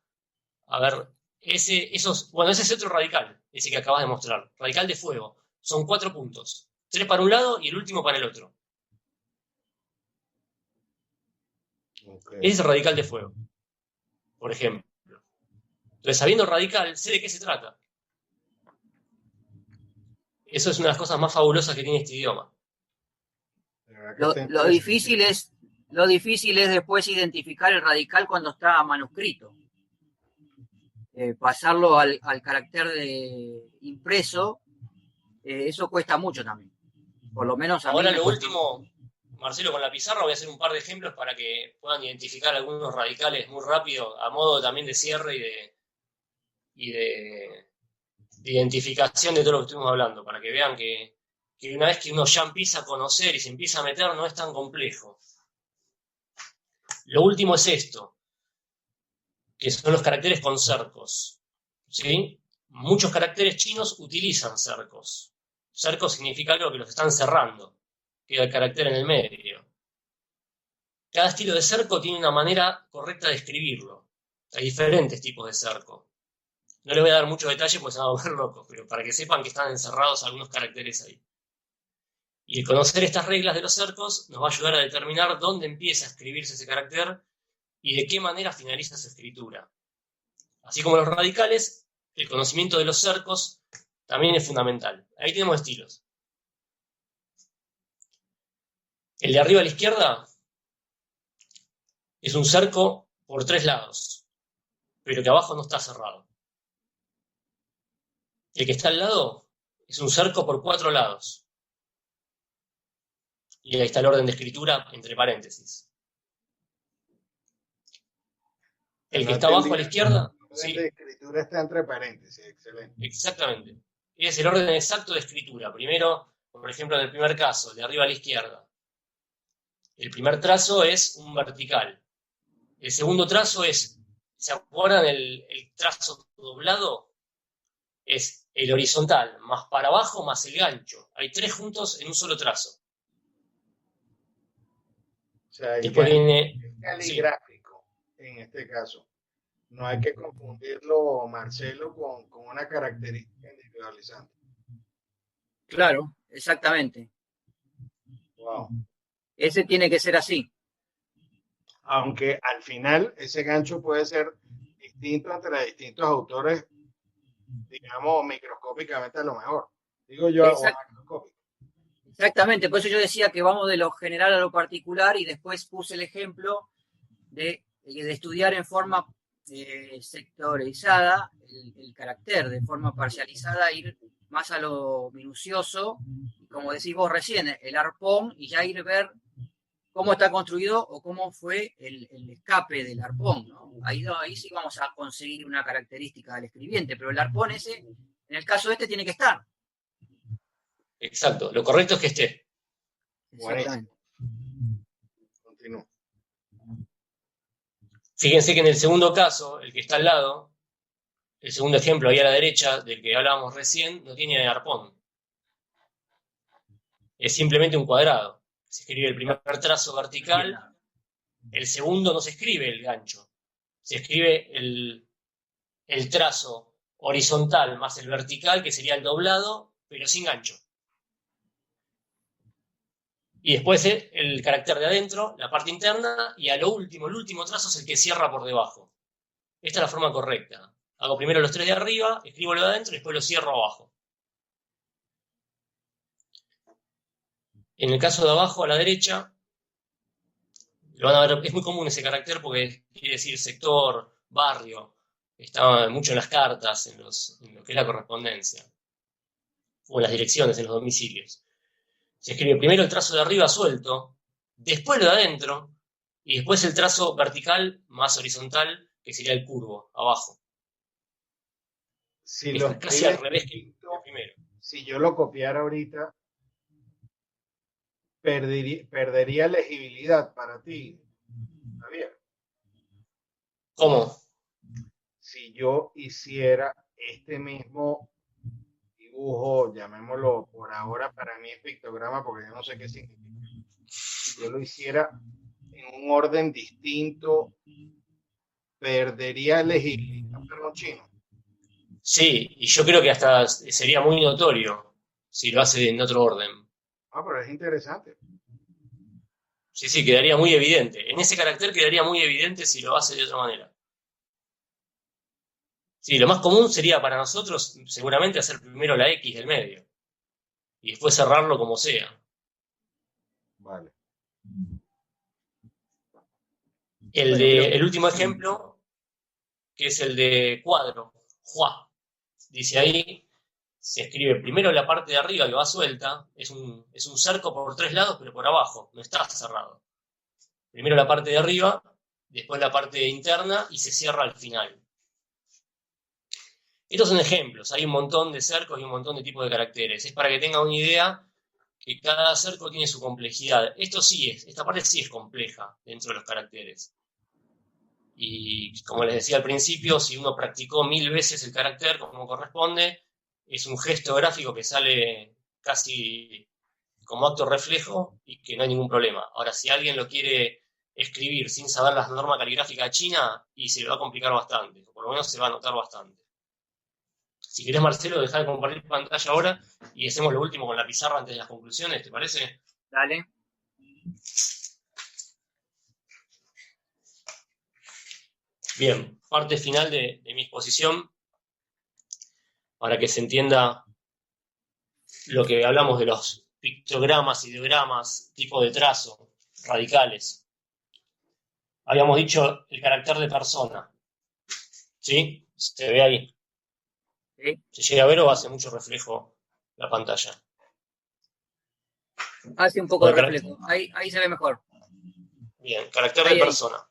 A ver, ese es otro radical, ese que acabas de mostrar. Radical de fuego. Son 4 puntos. 3 para un lado y el último para el otro. Okay. Ese es el radical de fuego, por ejemplo. Entonces, sabiendo el radical, sé de qué se trata. Eso es una de las cosas más fabulosas que tiene este idioma. Lo difícil es después identificar el radical cuando está manuscrito. Pasarlo al carácter de impreso, eso cuesta mucho también. Por lo menos a Ahora mí lo último, Marcelo, con la pizarra voy a hacer un par de ejemplos para que puedan identificar algunos radicales muy rápido, a modo también de cierre y de identificación de todo lo que estuvimos hablando, para que vean que una vez que uno ya empieza a conocer y se empieza a meter, no es tan complejo. Lo último es esto, que son los caracteres con cercos, ¿sí? Muchos caracteres chinos utilizan cercos. Cerco significa algo que los están cerrando, queda el carácter en el medio. Cada estilo de cerco tiene una manera correcta de escribirlo. Hay diferentes tipos de cerco. No les voy a dar mucho detalle porque se van a volver locos, pero para que sepan que están encerrados algunos caracteres ahí. Y el conocer estas reglas de los cercos nos va a ayudar a determinar dónde empieza a escribirse ese carácter y de qué manera finaliza su escritura. Así como los radicales, el conocimiento de los cercos también es fundamental. Ahí tenemos estilos. El de arriba a la izquierda es un cerco por 3 lados, pero que abajo no está cerrado. El que está al lado es un cerco por 4 lados. Y ahí está el orden de escritura entre paréntesis. El que está abajo a la izquierda... El orden de escritura está entre paréntesis, excelente. Exactamente. Es el orden exacto de escritura. Primero, por ejemplo, en el primer caso, de arriba a la izquierda. El primer trazo es un vertical. El segundo trazo es, ¿se acuerdan el trazo doblado? Es el horizontal, más para abajo, más el gancho. Hay 3 juntos en un solo trazo. O sea, después viene... es caligráfico, sí. En este caso. No hay que confundirlo, Marcelo, con una característica individualizante. Claro, exactamente. Wow. Ese tiene que ser así. Aunque al final ese gancho puede ser distinto entre distintos autores, digamos, microscópicamente a lo mejor. Digo yo, o macroscópico. Exactamente, por eso yo decía que vamos de lo general a lo particular y después puse el ejemplo de estudiar en forma sectorizada el carácter, de forma parcializada, ir más a lo minucioso, como decís vos recién, el arpón, y ya ir a ver cómo está construido o cómo fue el escape del arpón, ¿no? Ahí sí vamos a conseguir una característica del escribiente, pero el arpón ese, en el caso este, tiene que estar. Exacto, lo correcto es que esté. Exactamente. Continúo. Fíjense que en el segundo caso, el que está al lado, el segundo ejemplo ahí a la derecha, del que hablábamos recién, no tiene arpón. Es simplemente un cuadrado. Se escribe el primer trazo vertical, el segundo no se escribe el gancho. Se escribe el trazo horizontal más el vertical, que sería el doblado, pero sin gancho. Y después el carácter de adentro, la parte interna, y a lo último, el último trazo es el que cierra por debajo. Esta es la forma correcta. Hago primero los 3 de arriba, escribo lo de adentro y después lo cierro abajo. En el caso de abajo, a la derecha, lo van a ver, es muy común ese carácter porque quiere decir sector, barrio. Está mucho en las cartas, en lo que es la correspondencia, o en las direcciones, en los domicilios. Se escribe primero el trazo de arriba suelto, después lo de adentro, y después el trazo vertical más horizontal, que sería el curvo, abajo. Si es casi al revés que el primero. Si yo lo copiara ahorita, perdería legibilidad para ti, Javier. ¿Cómo? Si yo hiciera este mismo dibujo, llamémoslo por ahora, para mí es pictograma porque yo no sé qué significa. Si yo lo hiciera en un orden distinto, perdería legibilidad para un chino. Sí, y yo creo que hasta sería muy notorio si lo hace en otro orden. Ah, pero es interesante. Sí, quedaría muy evidente. En ese carácter quedaría muy evidente si lo hace de otra manera. Sí, lo más común sería para nosotros seguramente hacer primero la X del medio y después cerrarlo como sea. Vale. El último ejemplo, que es el de cuadro, Hua. Dice ahí, se escribe primero la parte de arriba que va suelta, es un cerco por 3 lados, pero por abajo, no está cerrado. Primero la parte de arriba, después la parte interna y se cierra al final. Estos son ejemplos, hay un montón de cercos y un montón de tipos de caracteres. Es para que tengan una idea que cada cerco tiene su complejidad. Esta parte sí es compleja dentro de los caracteres. Y como les decía al principio, si uno practicó 1000 veces el carácter como corresponde, es un gesto gráfico que sale casi como acto reflejo y que no hay ningún problema. Ahora, si alguien lo quiere escribir sin saber las normas caligráficas china, y se le va a complicar bastante, o por lo menos se va a notar bastante. Si querés, Marcelo, dejar de compartir pantalla ahora y hacemos lo último con la pizarra antes de las conclusiones, ¿te parece? Dale. Bien, parte final de mi exposición, para que se entienda lo que hablamos de los pictogramas, ideogramas, tipo de trazo, radicales. Habíamos dicho el carácter de persona. ¿Sí? ¿Se ve ahí? Sí. ¿Se llega a ver o hace mucho reflejo la pantalla? Hace un poco de reflejo. Ahí se ve mejor. Bien, carácter de persona.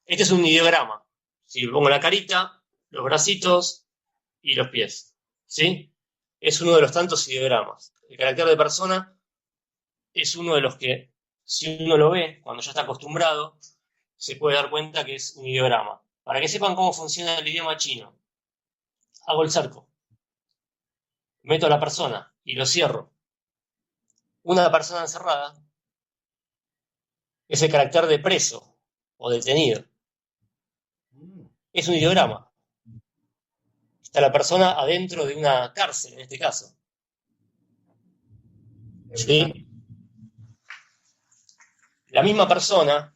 Este es un ideograma. Si pongo la carita, los bracitos y los pies. ¿Sí? Es uno de los tantos ideogramas. El carácter de persona es uno de los que, si uno lo ve, cuando ya está acostumbrado, se puede dar cuenta que es un ideograma. Para que sepan cómo funciona el idioma chino, hago el cerco, meto a la persona y lo cierro. Una persona encerrada es el carácter de preso o detenido. Es un ideograma. Está la persona adentro de una cárcel, en este caso. ¿Sí? La misma persona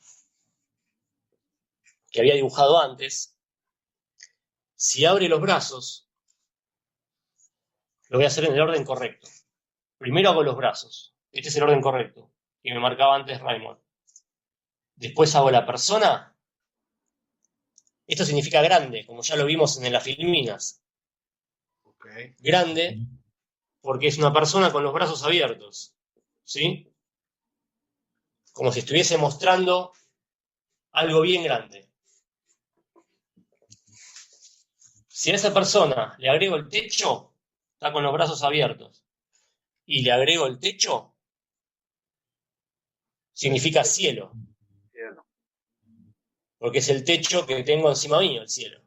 que había dibujado antes, si abre los brazos, lo voy a hacer en el orden correcto. Primero hago los brazos. Este es el orden correcto, que me marcaba antes Raymond. Después hago la persona. Esto significa grande, como ya lo vimos en las filminas. Okay. Grande, porque es una persona con los brazos abiertos. ¿Sí? Como si estuviese mostrando algo bien grande. Si a esa persona le agrego el techo, está con los brazos abiertos, y le agrego el techo, significa cielo. Porque es el techo que tengo encima mío, el cielo.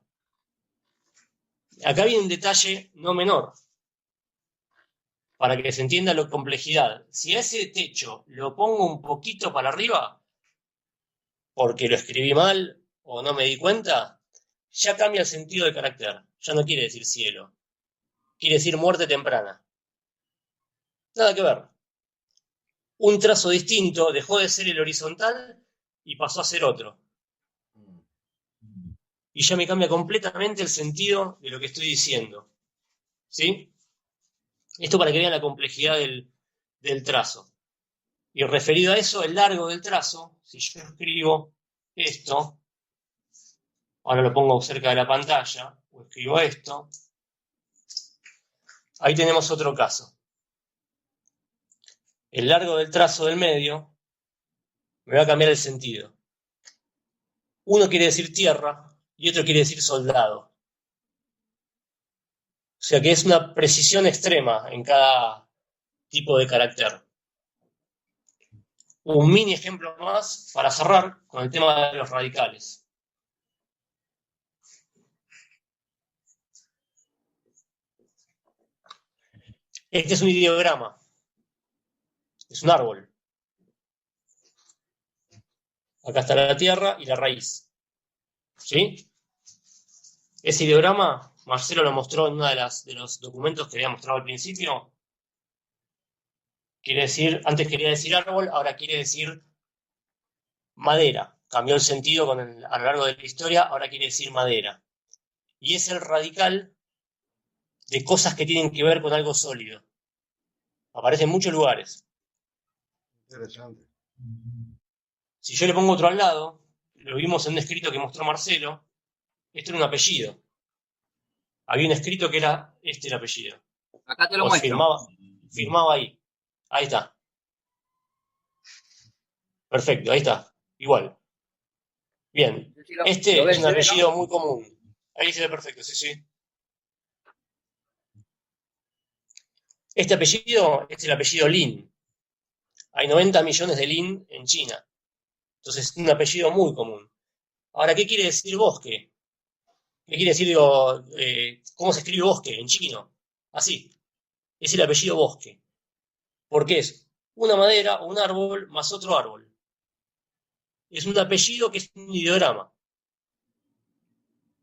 Acá viene un detalle no menor, para que se entienda la complejidad. Si a ese techo lo pongo un poquito para arriba, porque lo escribí mal o no me di cuenta, ya cambia el sentido del carácter. Ya no quiere decir cielo. Quiere decir muerte temprana. Nada que ver. Un trazo distinto dejó de ser el horizontal y pasó a ser otro. Y ya me cambia completamente el sentido de lo que estoy diciendo. ¿Sí? Esto para que vean la complejidad del trazo. Y referido a eso, el largo del trazo, si yo escribo esto, ahora lo pongo cerca de la pantalla, o escribo esto, ahí tenemos otro caso. El largo del trazo del medio me va a cambiar el sentido. Uno quiere decir tierra y otro quiere decir soldado. O sea que es una precisión extrema en cada tipo de carácter. Un mini ejemplo más para cerrar con el tema de los radicales. Este es un ideograma. Es un árbol. Acá está la tierra y la raíz. ¿Sí? Ese ideograma, Marcelo lo mostró en uno de los documentos que había mostrado al principio. Quiere decir, antes quería decir árbol, ahora quiere decir madera. Cambió el sentido a lo largo de la historia, ahora quiere decir madera. Y es el radical de cosas que tienen que ver con algo sólido. Aparece en muchos lugares. Interesante. Si yo le pongo otro al lado, lo vimos en un escrito que mostró Marcelo, esto era un apellido. Había un escrito que era el apellido. Acá te lo muestro. Firmaba ahí. Ahí está. Perfecto, ahí está. Igual. Bien. Este es un apellido muy común. Ahí se ve perfecto, sí, sí. Este apellido es el apellido Lin. Hay 90 millones de Lin en China. Entonces es un apellido muy común. Ahora, ¿qué quiere decir bosque? ¿Qué quiere decir, cómo se escribe bosque en chino? Así. Es el apellido bosque. Porque es una madera o un árbol más otro árbol. Es un apellido que es un ideograma.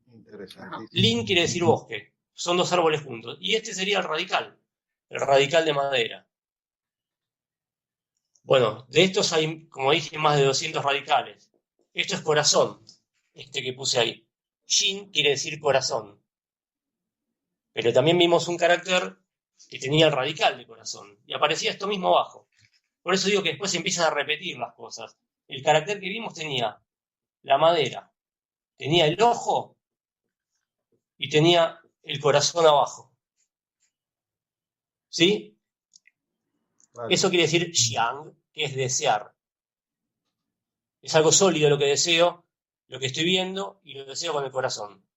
Interesante. Lin quiere decir bosque. Son dos árboles juntos. Y este sería el radical de madera. Bueno, de estos hay, como dije, más de 200 radicales. Esto es corazón, este que puse ahí. Yin quiere decir corazón. Pero también vimos un carácter que tenía el radical de corazón. Y aparecía esto mismo abajo. Por eso digo que después se empiezan a repetir las cosas. El carácter que vimos tenía la madera, tenía el ojo y tenía el corazón abajo. ¿Sí? Vale. Eso quiere decir xiang, que es desear. Es algo sólido lo que deseo, lo que estoy viendo y lo deseo con el corazón.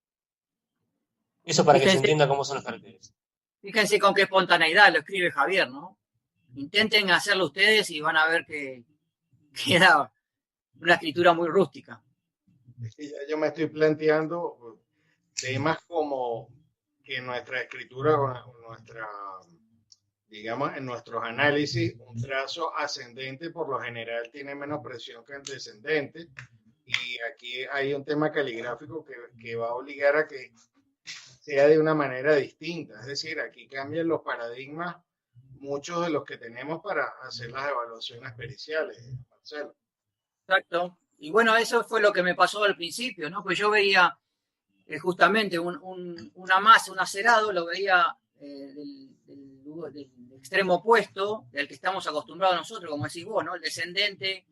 Eso para que se entienda cómo son los caracteres. Fíjense con qué espontaneidad lo escribe Javier, ¿no? Intenten hacerlo ustedes y van a ver que queda una escritura muy rústica. Es que ya yo me estoy planteando temas como que nuestra escritura, digamos, en nuestros análisis, un trazo ascendente por lo general tiene menos presión que el descendente. Y aquí hay un tema caligráfico que va a obligar a que sea de una manera distinta. Es decir, aquí cambian los paradigmas, muchos de los que tenemos para hacer las evaluaciones periciales, Marcelo. Exacto. Y bueno, eso fue lo que me pasó al principio, ¿no? Pues yo veía justamente una masa, un acerado, lo veía del extremo opuesto del que estamos acostumbrados nosotros, como decís vos, ¿no? El descendente,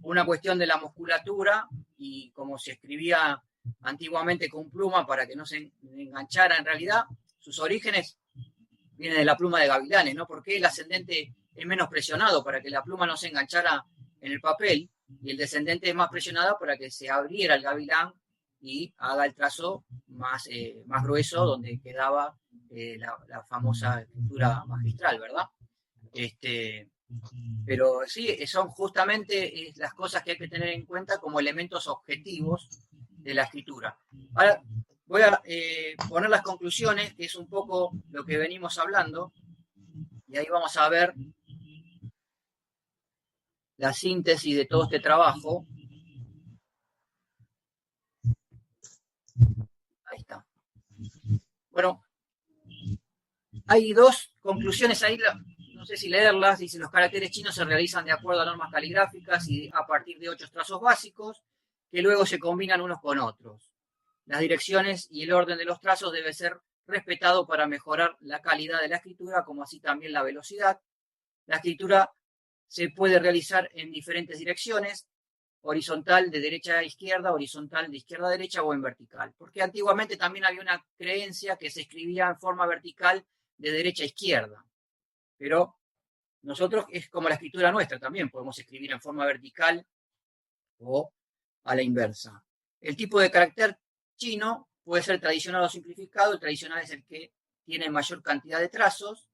una cuestión de la musculatura y como se escribía antiguamente con pluma para que no se enganchara en realidad, sus orígenes vienen de la pluma de gavilanes, ¿no? Porque el ascendente es menos presionado para que la pluma no se enganchara en el papel y el descendente es más presionado para que se abriera el gavilán y haga el trazo más grueso donde quedaba la famosa escritura magistral, ¿verdad? Pero sí, son justamente las cosas que hay que tener en cuenta como elementos objetivos de la escritura. Ahora voy a poner las conclusiones, que es un poco lo que venimos hablando, y ahí vamos a ver la síntesis de todo este trabajo. Ahí está. Bueno, hay dos conclusiones ahí, no sé si leerlas. Dice: los caracteres chinos se realizan de acuerdo a normas caligráficas y a partir de 8 trazos básicos que luego se combinan unos con otros. Las direcciones y el orden de los trazos debe ser respetado para mejorar la calidad de la escritura, como así también la velocidad. La escritura se puede realizar en diferentes direcciones: horizontal de derecha a izquierda, horizontal de izquierda a derecha o en vertical. Porque antiguamente también había una creencia que se escribía en forma vertical de derecha a izquierda. Pero nosotros es como la escritura nuestra también, podemos escribir en forma vertical o a la inversa. El tipo de carácter chino puede ser tradicional o simplificado. El tradicional es el que tiene mayor cantidad de trazos.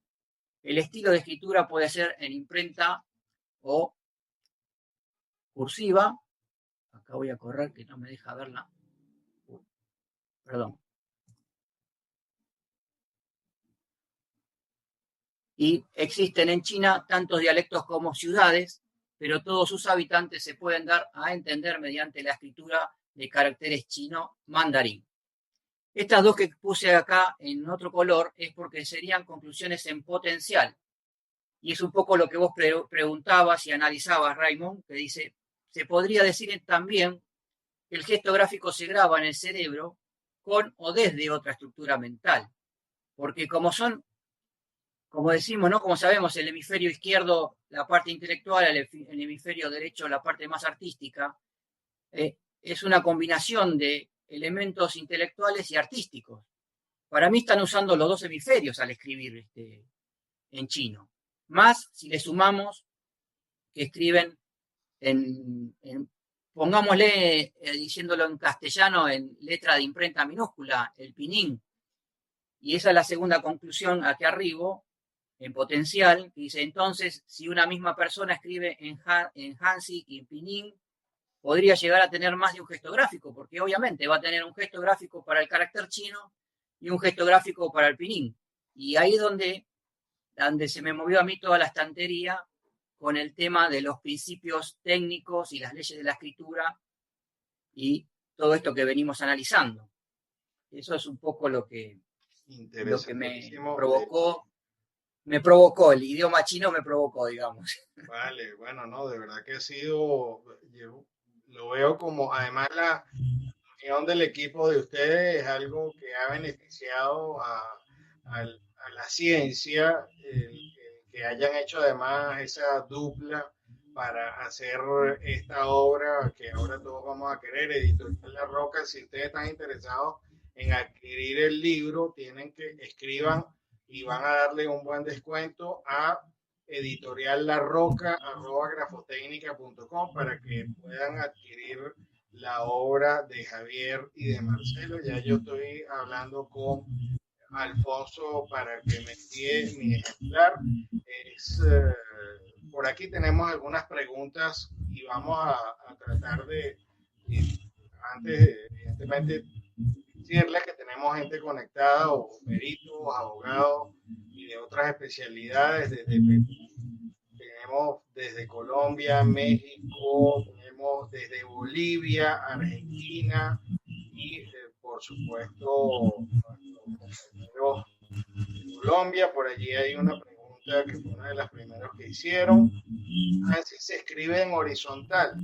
El estilo de escritura puede ser en imprenta o cursiva. Acá voy a correr que no me deja verla. Perdón. Y existen en China tantos dialectos como ciudades, pero todos sus habitantes se pueden dar a entender mediante la escritura de caracteres chino mandarín. Estas dos que puse acá en otro color es porque serían conclusiones en potencial. Y es un poco lo que vos preguntabas y analizabas, Raymond, que dice: se podría decir también que el gesto gráfico se graba en el cerebro con o desde otra estructura mental. Porque como decimos, ¿no? Como sabemos, el hemisferio izquierdo, la parte intelectual, el hemisferio derecho, la parte más artística, es una combinación de elementos intelectuales y artísticos. Para mí están usando los dos hemisferios al escribir en chino. Más si le sumamos que escriben pongámosle, diciéndolo en castellano, en letra de imprenta minúscula, el pinyin. Y esa es la segunda conclusión a que arribo, en potencial, que dice, entonces, si una misma persona escribe en Hansi y en Pinyin, podría llegar a tener más de un gesto gráfico, porque obviamente va a tener un gesto gráfico para el carácter chino y un gesto gráfico para el Pinyin. Y ahí es donde se me movió a mí toda la estantería con el tema de los principios técnicos y las leyes de la escritura y todo esto que venimos analizando. Eso es un poco lo que me provocó, el idioma chino me provocó, digamos. Vale, bueno, no, de verdad que ha sido, lo veo como, además la unión del equipo de ustedes es algo que ha beneficiado a la ciencia, que hayan hecho además esa dupla para hacer esta obra que ahora todos vamos a querer, Editorial La Roca. Si ustedes están interesados en adquirir el libro, tienen que escriban y van a darle un buen descuento a editoriallarroca@grafotecnica.com para que puedan adquirir la obra de Javier y de Marcelo. Ya yo estoy hablando con Alfonso para que me envíe mi ejemplar. Por aquí tenemos algunas preguntas y vamos a tratar de, antes, evidentemente, decirles que tenemos gente conectada, o peritos, abogados y de otras especialidades. Tenemos desde Colombia, México, tenemos desde Bolivia, Argentina y, por supuesto, compañeros de Colombia. Por allí hay una pregunta que fue una de las primeras que hicieron. Hansi se escribe en horizontal.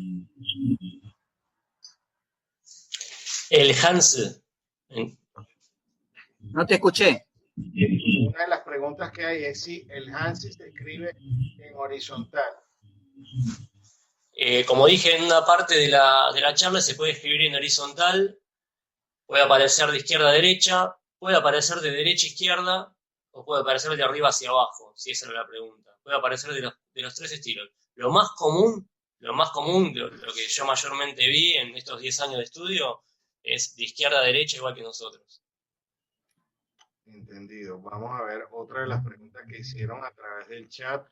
El Hansi. No te escuché. Una de las preguntas que hay es si el Hansi se escribe en horizontal. Como dije en una parte de la charla, se puede escribir en horizontal, puede aparecer de izquierda a derecha, puede aparecer de derecha a izquierda, o puede aparecer de arriba hacia abajo, si esa era la pregunta. Puede aparecer de los tres estilos. Lo más común, lo que yo mayormente vi en estos 10 años de estudio, es de izquierda a derecha, igual que nosotros. Entendido. Vamos a ver otra de las preguntas que hicieron a través del chat.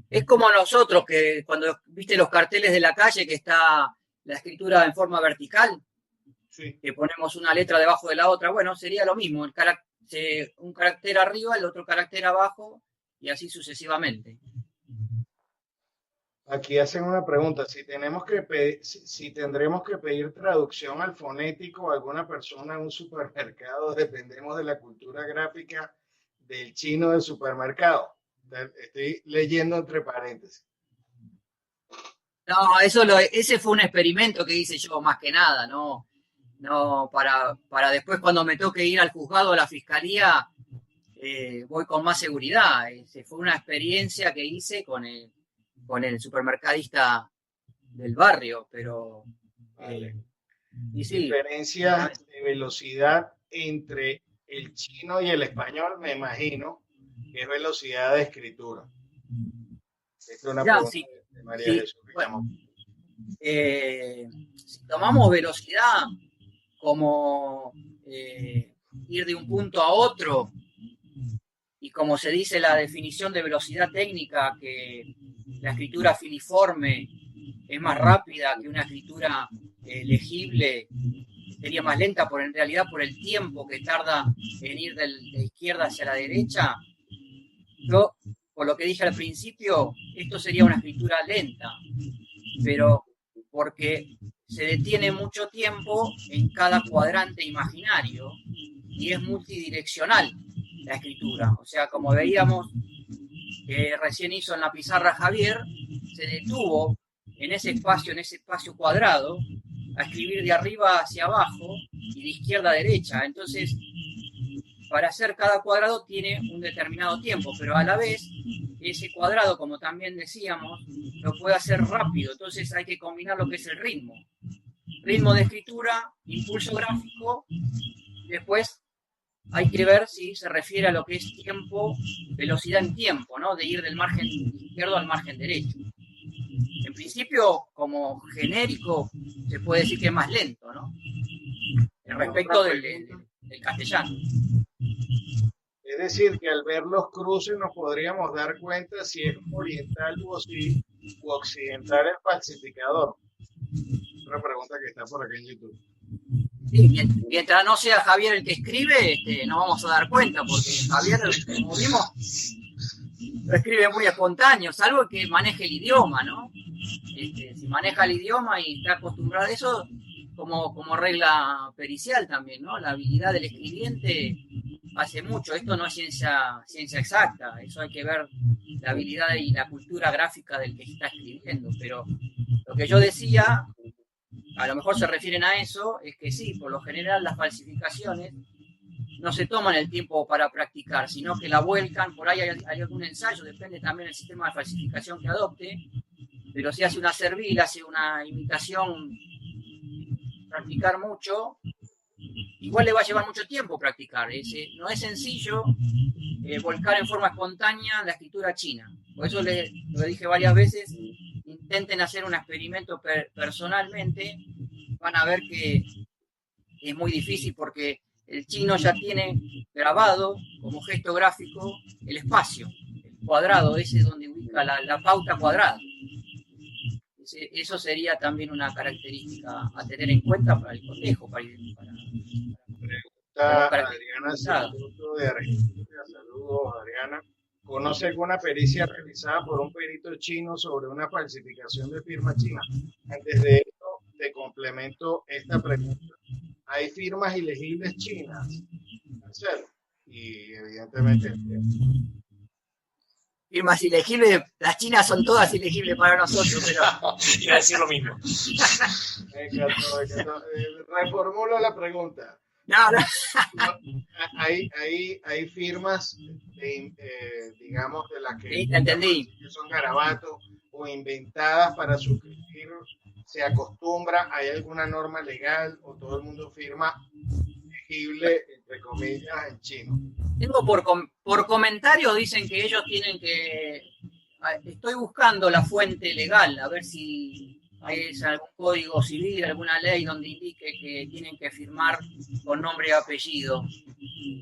Es como nosotros, que cuando viste los carteles de la calle, que está la escritura en forma vertical, sí, que ponemos una letra debajo de la otra. Bueno, sería lo mismo, un carácter arriba, el otro carácter abajo, y así sucesivamente. Aquí hacen una pregunta, si tendremos que pedir traducción al fonético a alguna persona en un supermercado, dependemos de la cultura gráfica del chino del supermercado. Estoy leyendo entre paréntesis. No, ese fue un experimento que hice yo más que nada, no para después cuando me toque ir al juzgado a la fiscalía, voy con más seguridad. Fue una experiencia que hice con el supermercadista del barrio, pero vale. Y sí, diferencias de velocidad entre el chino y el español, me imagino que es velocidad de escritura. Esta es una pregunta de María Jesús. Bueno, si tomamos velocidad como ir de un punto a otro, y como se dice la definición de velocidad técnica, que la escritura filiforme es más rápida que una escritura legible, sería más lenta en realidad por el tiempo que tarda en ir de izquierda hacia la derecha. Yo, por lo que dije al principio, esto sería una escritura lenta, pero porque se detiene mucho tiempo en cada cuadrante imaginario y es multidireccional la escritura. O sea, como veíamos que recién hizo en la pizarra Javier, se detuvo en ese espacio cuadrado, a escribir de arriba hacia abajo y de izquierda a derecha. Entonces, para hacer cada cuadrado tiene un determinado tiempo, pero a la vez ese cuadrado, como también decíamos, lo puede hacer rápido. Entonces hay que combinar lo que es el ritmo de escritura, impulso gráfico. Después hay que ver si se refiere a lo que es tiempo, velocidad en tiempo, ¿no? De ir del margen izquierdo al margen derecho. En principio, como genérico, se puede decir que es más lento, ¿no? Respecto del castellano. Es decir que al ver los cruces nos podríamos dar cuenta si es oriental u occidental el falsificador. Otra pregunta que está por acá en YouTube. Sí, mientras no sea Javier el que escribe, no vamos a dar cuenta, porque Javier, como vimos, lo escribe muy espontáneo, salvo que maneje el idioma, ¿no? Si maneja el idioma y está acostumbrado a eso, como regla pericial también, ¿no? La habilidad del escribiente hace mucho. Esto no es ciencia exacta, eso hay que ver la habilidad y la cultura gráfica del que está escribiendo. Pero lo que yo decía, a lo mejor se refieren a eso, es que sí, por lo general las falsificaciones no se toman el tiempo para practicar, sino que la vuelcan, por ahí hay algún ensayo, depende también del sistema de falsificación que adopte, pero si hace una servil, hace una imitación, practicar mucho, igual le va a llevar mucho tiempo practicar. No es sencillo volcar en forma espontánea la escritura china. Por eso lo dije varias veces, intenten hacer un experimento personalmente, van a ver que es muy difícil porque el chino ya tiene grabado como gesto gráfico el espacio, el cuadrado, ese es donde ubica la pauta cuadrada. Eso sería también una característica a tener en cuenta para el cotejo. Pregunta Adriana Saludo de Argentina. Saludos, Adriana. ¿Conoce alguna pericia realizada por un perito chino sobre una falsificación de firma china? Antes de esto, te complemento esta pregunta. ¿Hay firmas ilegibles chinas? Y evidentemente... Firmas ilegibles, las chinas son todas ilegibles para nosotros, pero... Iba a decir lo mismo. Me encantó. Reformulo la pregunta. No. Hay firmas, digamos, de las sí, entendí. Que son garabatos o inventadas para suscribir. ¿Se acostumbra? ¿Hay alguna norma legal o todo el mundo firma legible, entre comillas, en chino? Tengo por comentarios, dicen que ellos tienen que... Estoy buscando la fuente legal, a ver si hay algún código civil, alguna ley donde indique que tienen que firmar con nombre y apellido.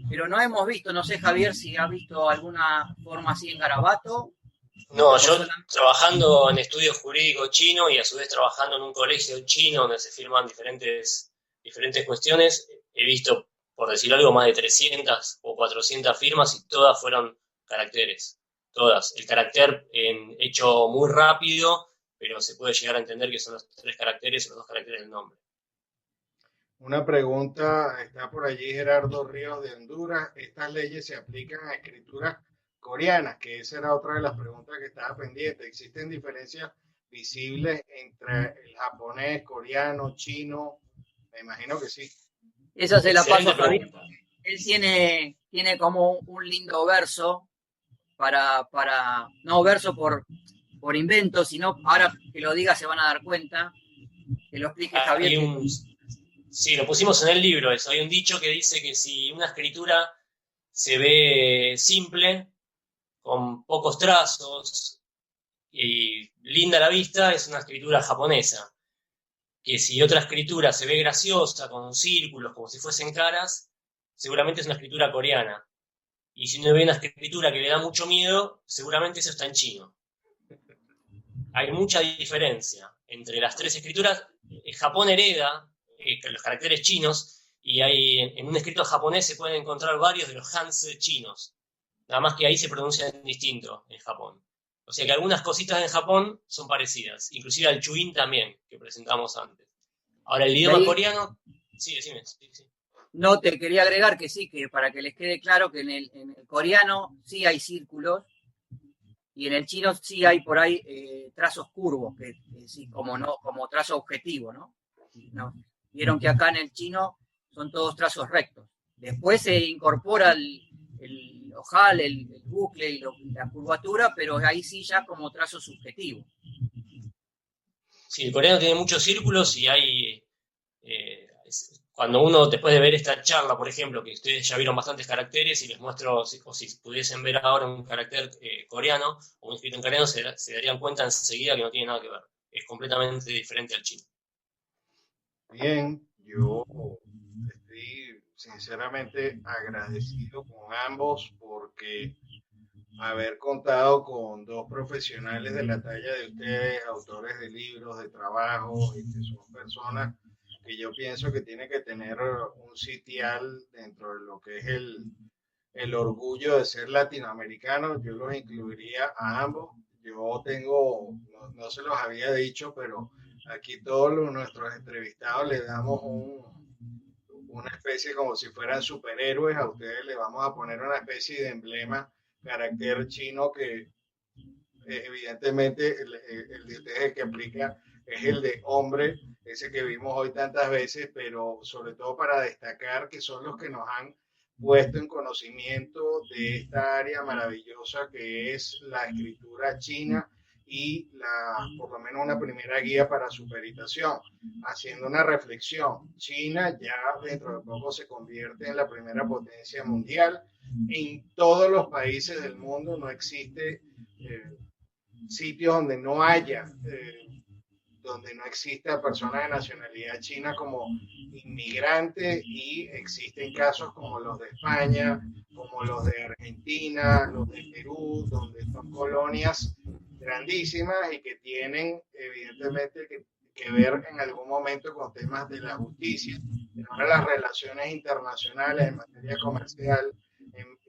Pero no hemos visto, no sé, Javier, si ha visto alguna forma así en garabato. No, yo trabajando en estudios jurídicos chinos y a su vez trabajando en un colegio chino donde se firman diferentes cuestiones, he visto, por decir algo, más de 300 o 400 firmas y todas fueron caracteres. Todas. El carácter hecho muy rápido, pero se puede llegar a entender que son los 3 caracteres o los 2 caracteres del nombre. Una pregunta, está por allí Gerardo Ríos de Honduras. ¿Estas leyes se aplican a escrituras coreanas? Que esa era otra de las preguntas que estaba pendiente. ¿Existen diferencias visibles entre el japonés, coreano, chino? Me imagino que sí. Esa se la paso a Javier. Él tiene como un lindo verso para no verso por invento, sino ahora que lo diga se van a dar cuenta, que lo explique Javier. Sí, lo pusimos en el libro eso. Hay un dicho que dice que si una escritura se ve simple, con pocos trazos y linda a la vista, es una escritura japonesa. Que si otra escritura se ve graciosa, con círculos, como si fuesen caras, seguramente es una escritura coreana. Y si uno ve una escritura que le da mucho miedo, seguramente eso está en chino. Hay mucha diferencia entre las 3 escrituras. Japón hereda los caracteres chinos y en un escrito japonés se pueden encontrar varios de los hanzi chinos. Nada más que ahí se pronuncian distinto en Japón. O sea que algunas cositas en Japón son parecidas, inclusive al chuín también, que presentamos antes. Ahora, el idioma coreano... Sí, decime. Sí. No, te quería agregar que sí, que para que les quede claro que en el coreano sí hay círculos y en el chino sí hay por ahí trazos curvos, que sí, como trazo objetivo, ¿no? Vieron que acá en el chino son todos trazos rectos. Después se incorpora el ojal, el bucle y la curvatura, pero ahí sí ya como trazo subjetivo. Sí, el coreano tiene muchos círculos y hay... cuando uno, después de ver esta charla, por ejemplo, que ustedes ya vieron bastantes caracteres y les muestro, o si pudiesen ver ahora un carácter coreano o un escrito en coreano, se darían cuenta enseguida que no tiene nada que ver. Es completamente diferente al chino. Bien, yo estoy sinceramente agradecido con ambos por porque haber contado con dos profesionales de la talla de ustedes, autores de libros, de trabajo, y que son personas que yo pienso que tienen que tener un sitial dentro de lo que es el orgullo de ser latinoamericano, yo los incluiría a ambos. Yo tengo, no se los había dicho, pero aquí todos nuestros entrevistados le damos una especie como si fueran superhéroes. A ustedes le vamos a poner una especie de emblema, carácter chino que evidentemente el de ustedes el que aplica es el de hombre, ese que vimos hoy tantas veces, pero sobre todo para destacar que son los que nos han puesto en conocimiento de esta área maravillosa que es la escritura china y por lo menos una primera guía para su peritación, haciendo una reflexión. China ya dentro de poco se convierte en la primera potencia mundial. En todos los países del mundo no existe sitios donde no haya donde no exista personas de nacionalidad china como inmigrantes, y existen casos como los de España, como los de Argentina, los de Perú, donde son colonias grandísimas y que tienen evidentemente que ver en algún momento con temas de la justicia, de las relaciones internacionales en materia comercial,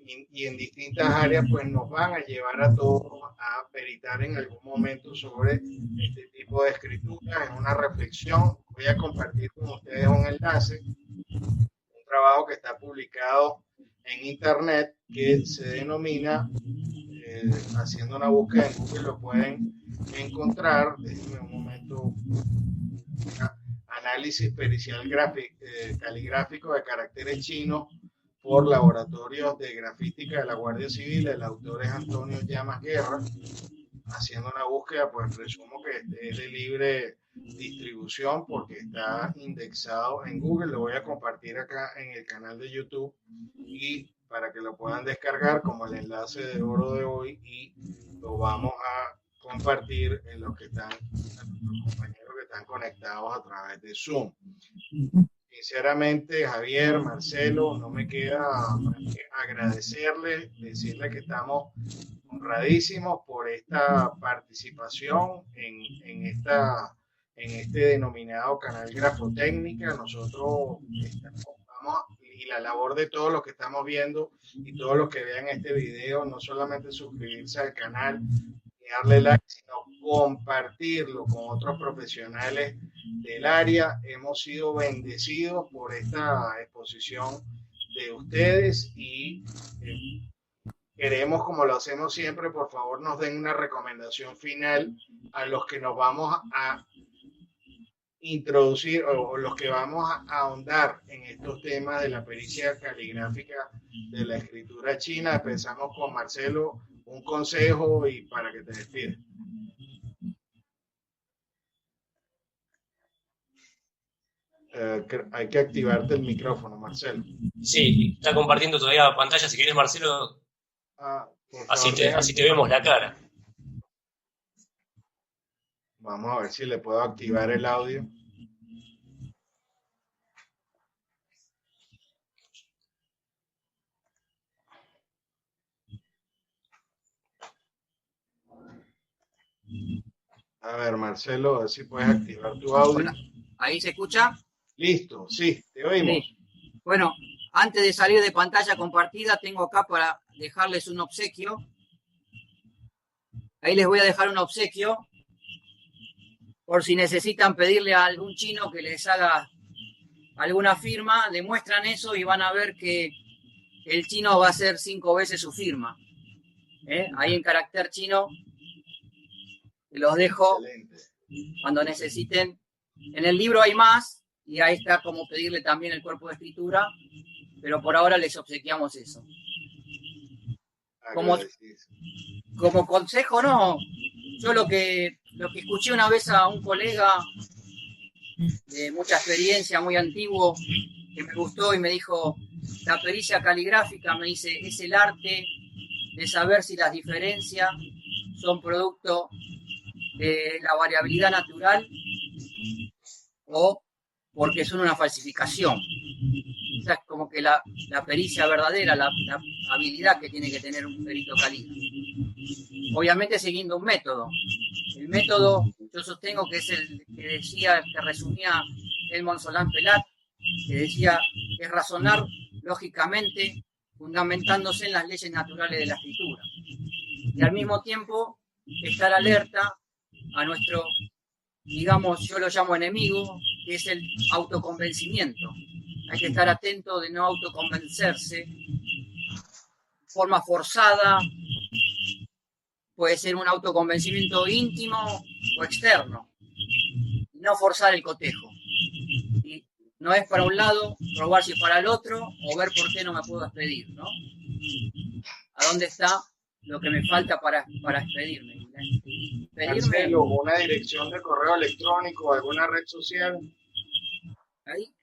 y en distintas áreas, pues nos van a llevar a todos a peritar en algún momento sobre este tipo de escritura, en una reflexión. Voy a compartir con ustedes un enlace, un trabajo que está publicado en internet que se denomina, haciendo una búsqueda en Google lo pueden encontrar, déjenme un momento, análisis pericial caligráfico de caracteres chinos por laboratorios de grafística de la Guardia Civil. El autor es Antonio Llamas Guerra. Haciendo una búsqueda, pues presumo que es de libre distribución porque está indexado en Google. Lo voy a compartir acá en el canal de YouTube y para que lo puedan descargar como el enlace de oro de hoy, y lo vamos a compartir en los que están, los compañeros que están conectados a través de Zoom. Sinceramente, Javier, Marcelo, no me queda más que agradecerles, decirles que estamos honradísimos por esta participación en este denominado canal Grafotécnica. Nosotros y la labor de todos los que estamos viendo y todos los que vean este video, no solamente suscribirse al canal y darle like, sino compartirlo con otros profesionales del área. Hemos sido bendecidos por esta exposición de ustedes y queremos, como lo hacemos siempre, por favor nos den una recomendación final a los que nos vamos a introducir o los que vamos a ahondar en estos temas de la pericia caligráfica de la escritura china. Empezamos con Marcelo, un consejo y para que te despides. Hay que activarte el micrófono, Marcelo. Sí, está compartiendo todavía pantalla. Si quieres, Marcelo, así te vemos la cara. Vamos a ver si le puedo activar el audio. A ver, Marcelo, a ver si puedes activar tu audio. ¿Ahí se escucha? Listo, sí, te oímos. Sí. Bueno, antes de salir de pantalla compartida, tengo acá para dejarles un obsequio. Ahí les voy a dejar un obsequio por si necesitan pedirle a algún chino que les haga alguna firma. Demuestran eso y van a ver que el chino va a hacer 5 veces su firma. Ahí en carácter chino los dejo. Excelente. Cuando necesiten. En el libro hay más y ahí está como pedirle también el cuerpo de escritura, pero por ahora les obsequiamos eso. Como consejo, no. Yo lo que escuché una vez a un colega de mucha experiencia, muy antiguo, que me gustó y me dijo, la pericia caligráfica, me dice, es el arte de saber si las diferencias son producto de la variabilidad natural o porque son una falsificación. Esa es como que la pericia verdadera, la habilidad que tiene que tener un perito calígrafo. Obviamente siguiendo un método. El método, yo sostengo que es el que decía, que resumía Edmond Solán Pelat, que decía que es razonar lógicamente, fundamentándose en las leyes naturales de la escritura. Y al mismo tiempo estar alerta a nuestro, digamos, yo lo llamo enemigo, que es el autoconvencimiento. Hay que estar atento de no autoconvencerse de forma forzada. Puede ser un autoconvencimiento íntimo o externo. No forzar el cotejo. Y no es para un lado, probar si para el otro, o ver por qué no me puedo expedir, ¿no? ¿A dónde está lo que me falta para expedirme? Marcelo, una dirección de correo electrónico, alguna red social.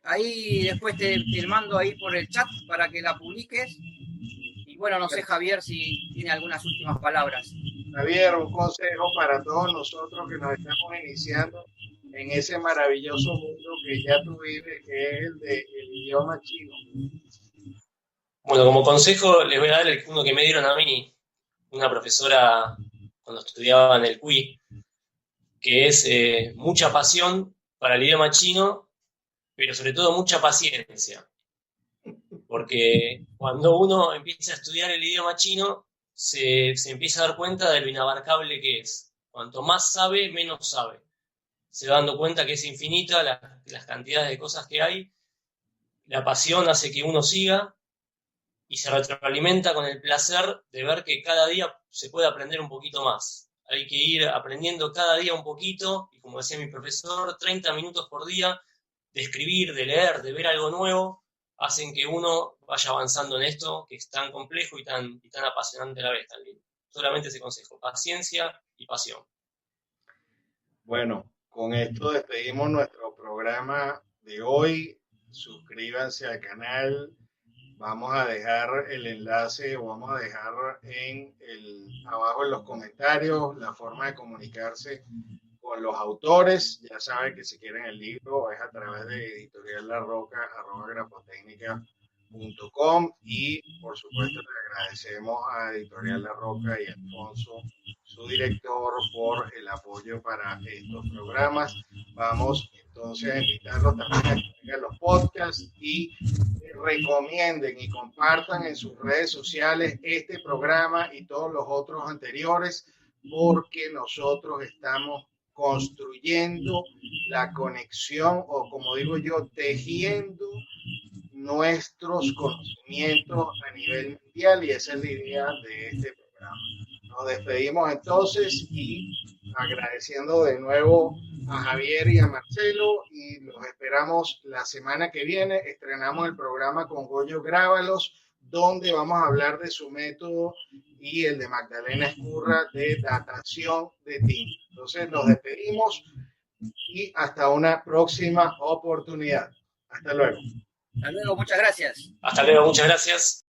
Ahí después te mando ahí por el chat para que la publiques. Y bueno, no sé, Javier, si tiene algunas últimas palabras. Javier, un consejo para todos nosotros que nos estamos iniciando en ese maravilloso mundo que ya tú vives, que es el del idioma chino. Bueno, como consejo les voy a dar uno que me dieron a mí, una profesora cuando estudiaba en el CUI, que es mucha pasión para el idioma chino, pero sobre todo mucha paciencia. Porque cuando uno empieza a estudiar el idioma chino, se empieza a dar cuenta de lo inabarcable que es. Cuanto más sabe, menos sabe. Se va dando cuenta que es infinita las cantidades de cosas que hay. La pasión hace que uno siga y se retroalimenta con el placer de ver que cada día se puede aprender un poquito más. Hay que ir aprendiendo cada día un poquito, y como decía mi profesor, 30 minutos por día de escribir, de leer, de ver algo nuevo, hacen que uno vaya avanzando en esto, que es tan complejo y tan apasionante a la vez también. Solamente ese consejo, paciencia y pasión. Bueno, con esto despedimos nuestro programa de hoy. Suscríbanse al canal. Vamos a dejar el enlace o vamos a dejar abajo en los comentarios la forma de comunicarse con los autores. Ya saben que si quieren el libro es a través de Editorial La Roca, @grafotecnica.com, y por supuesto le agradecemos a Editorial La Roca y a Alfonso, su director, por el apoyo para estos programas. Vamos entonces a invitarlos también a que tengan los podcasts y recomienden y compartan en sus redes sociales este programa y todos los otros anteriores, porque nosotros estamos construyendo la conexión, o como digo yo, tejiendo nuestros conocimientos a nivel mundial, y esa es la idea de este programa. Nos despedimos entonces y agradeciendo de nuevo a Javier y a Marcelo, y los esperamos la semana que viene. Estrenamos el programa con Goyo Grábalos, donde vamos a hablar de su método, y el de Magdalena Escurra de datación de tinta. Entonces nos despedimos y hasta una próxima oportunidad. Hasta luego. Hasta luego, muchas gracias. Hasta luego, muchas gracias.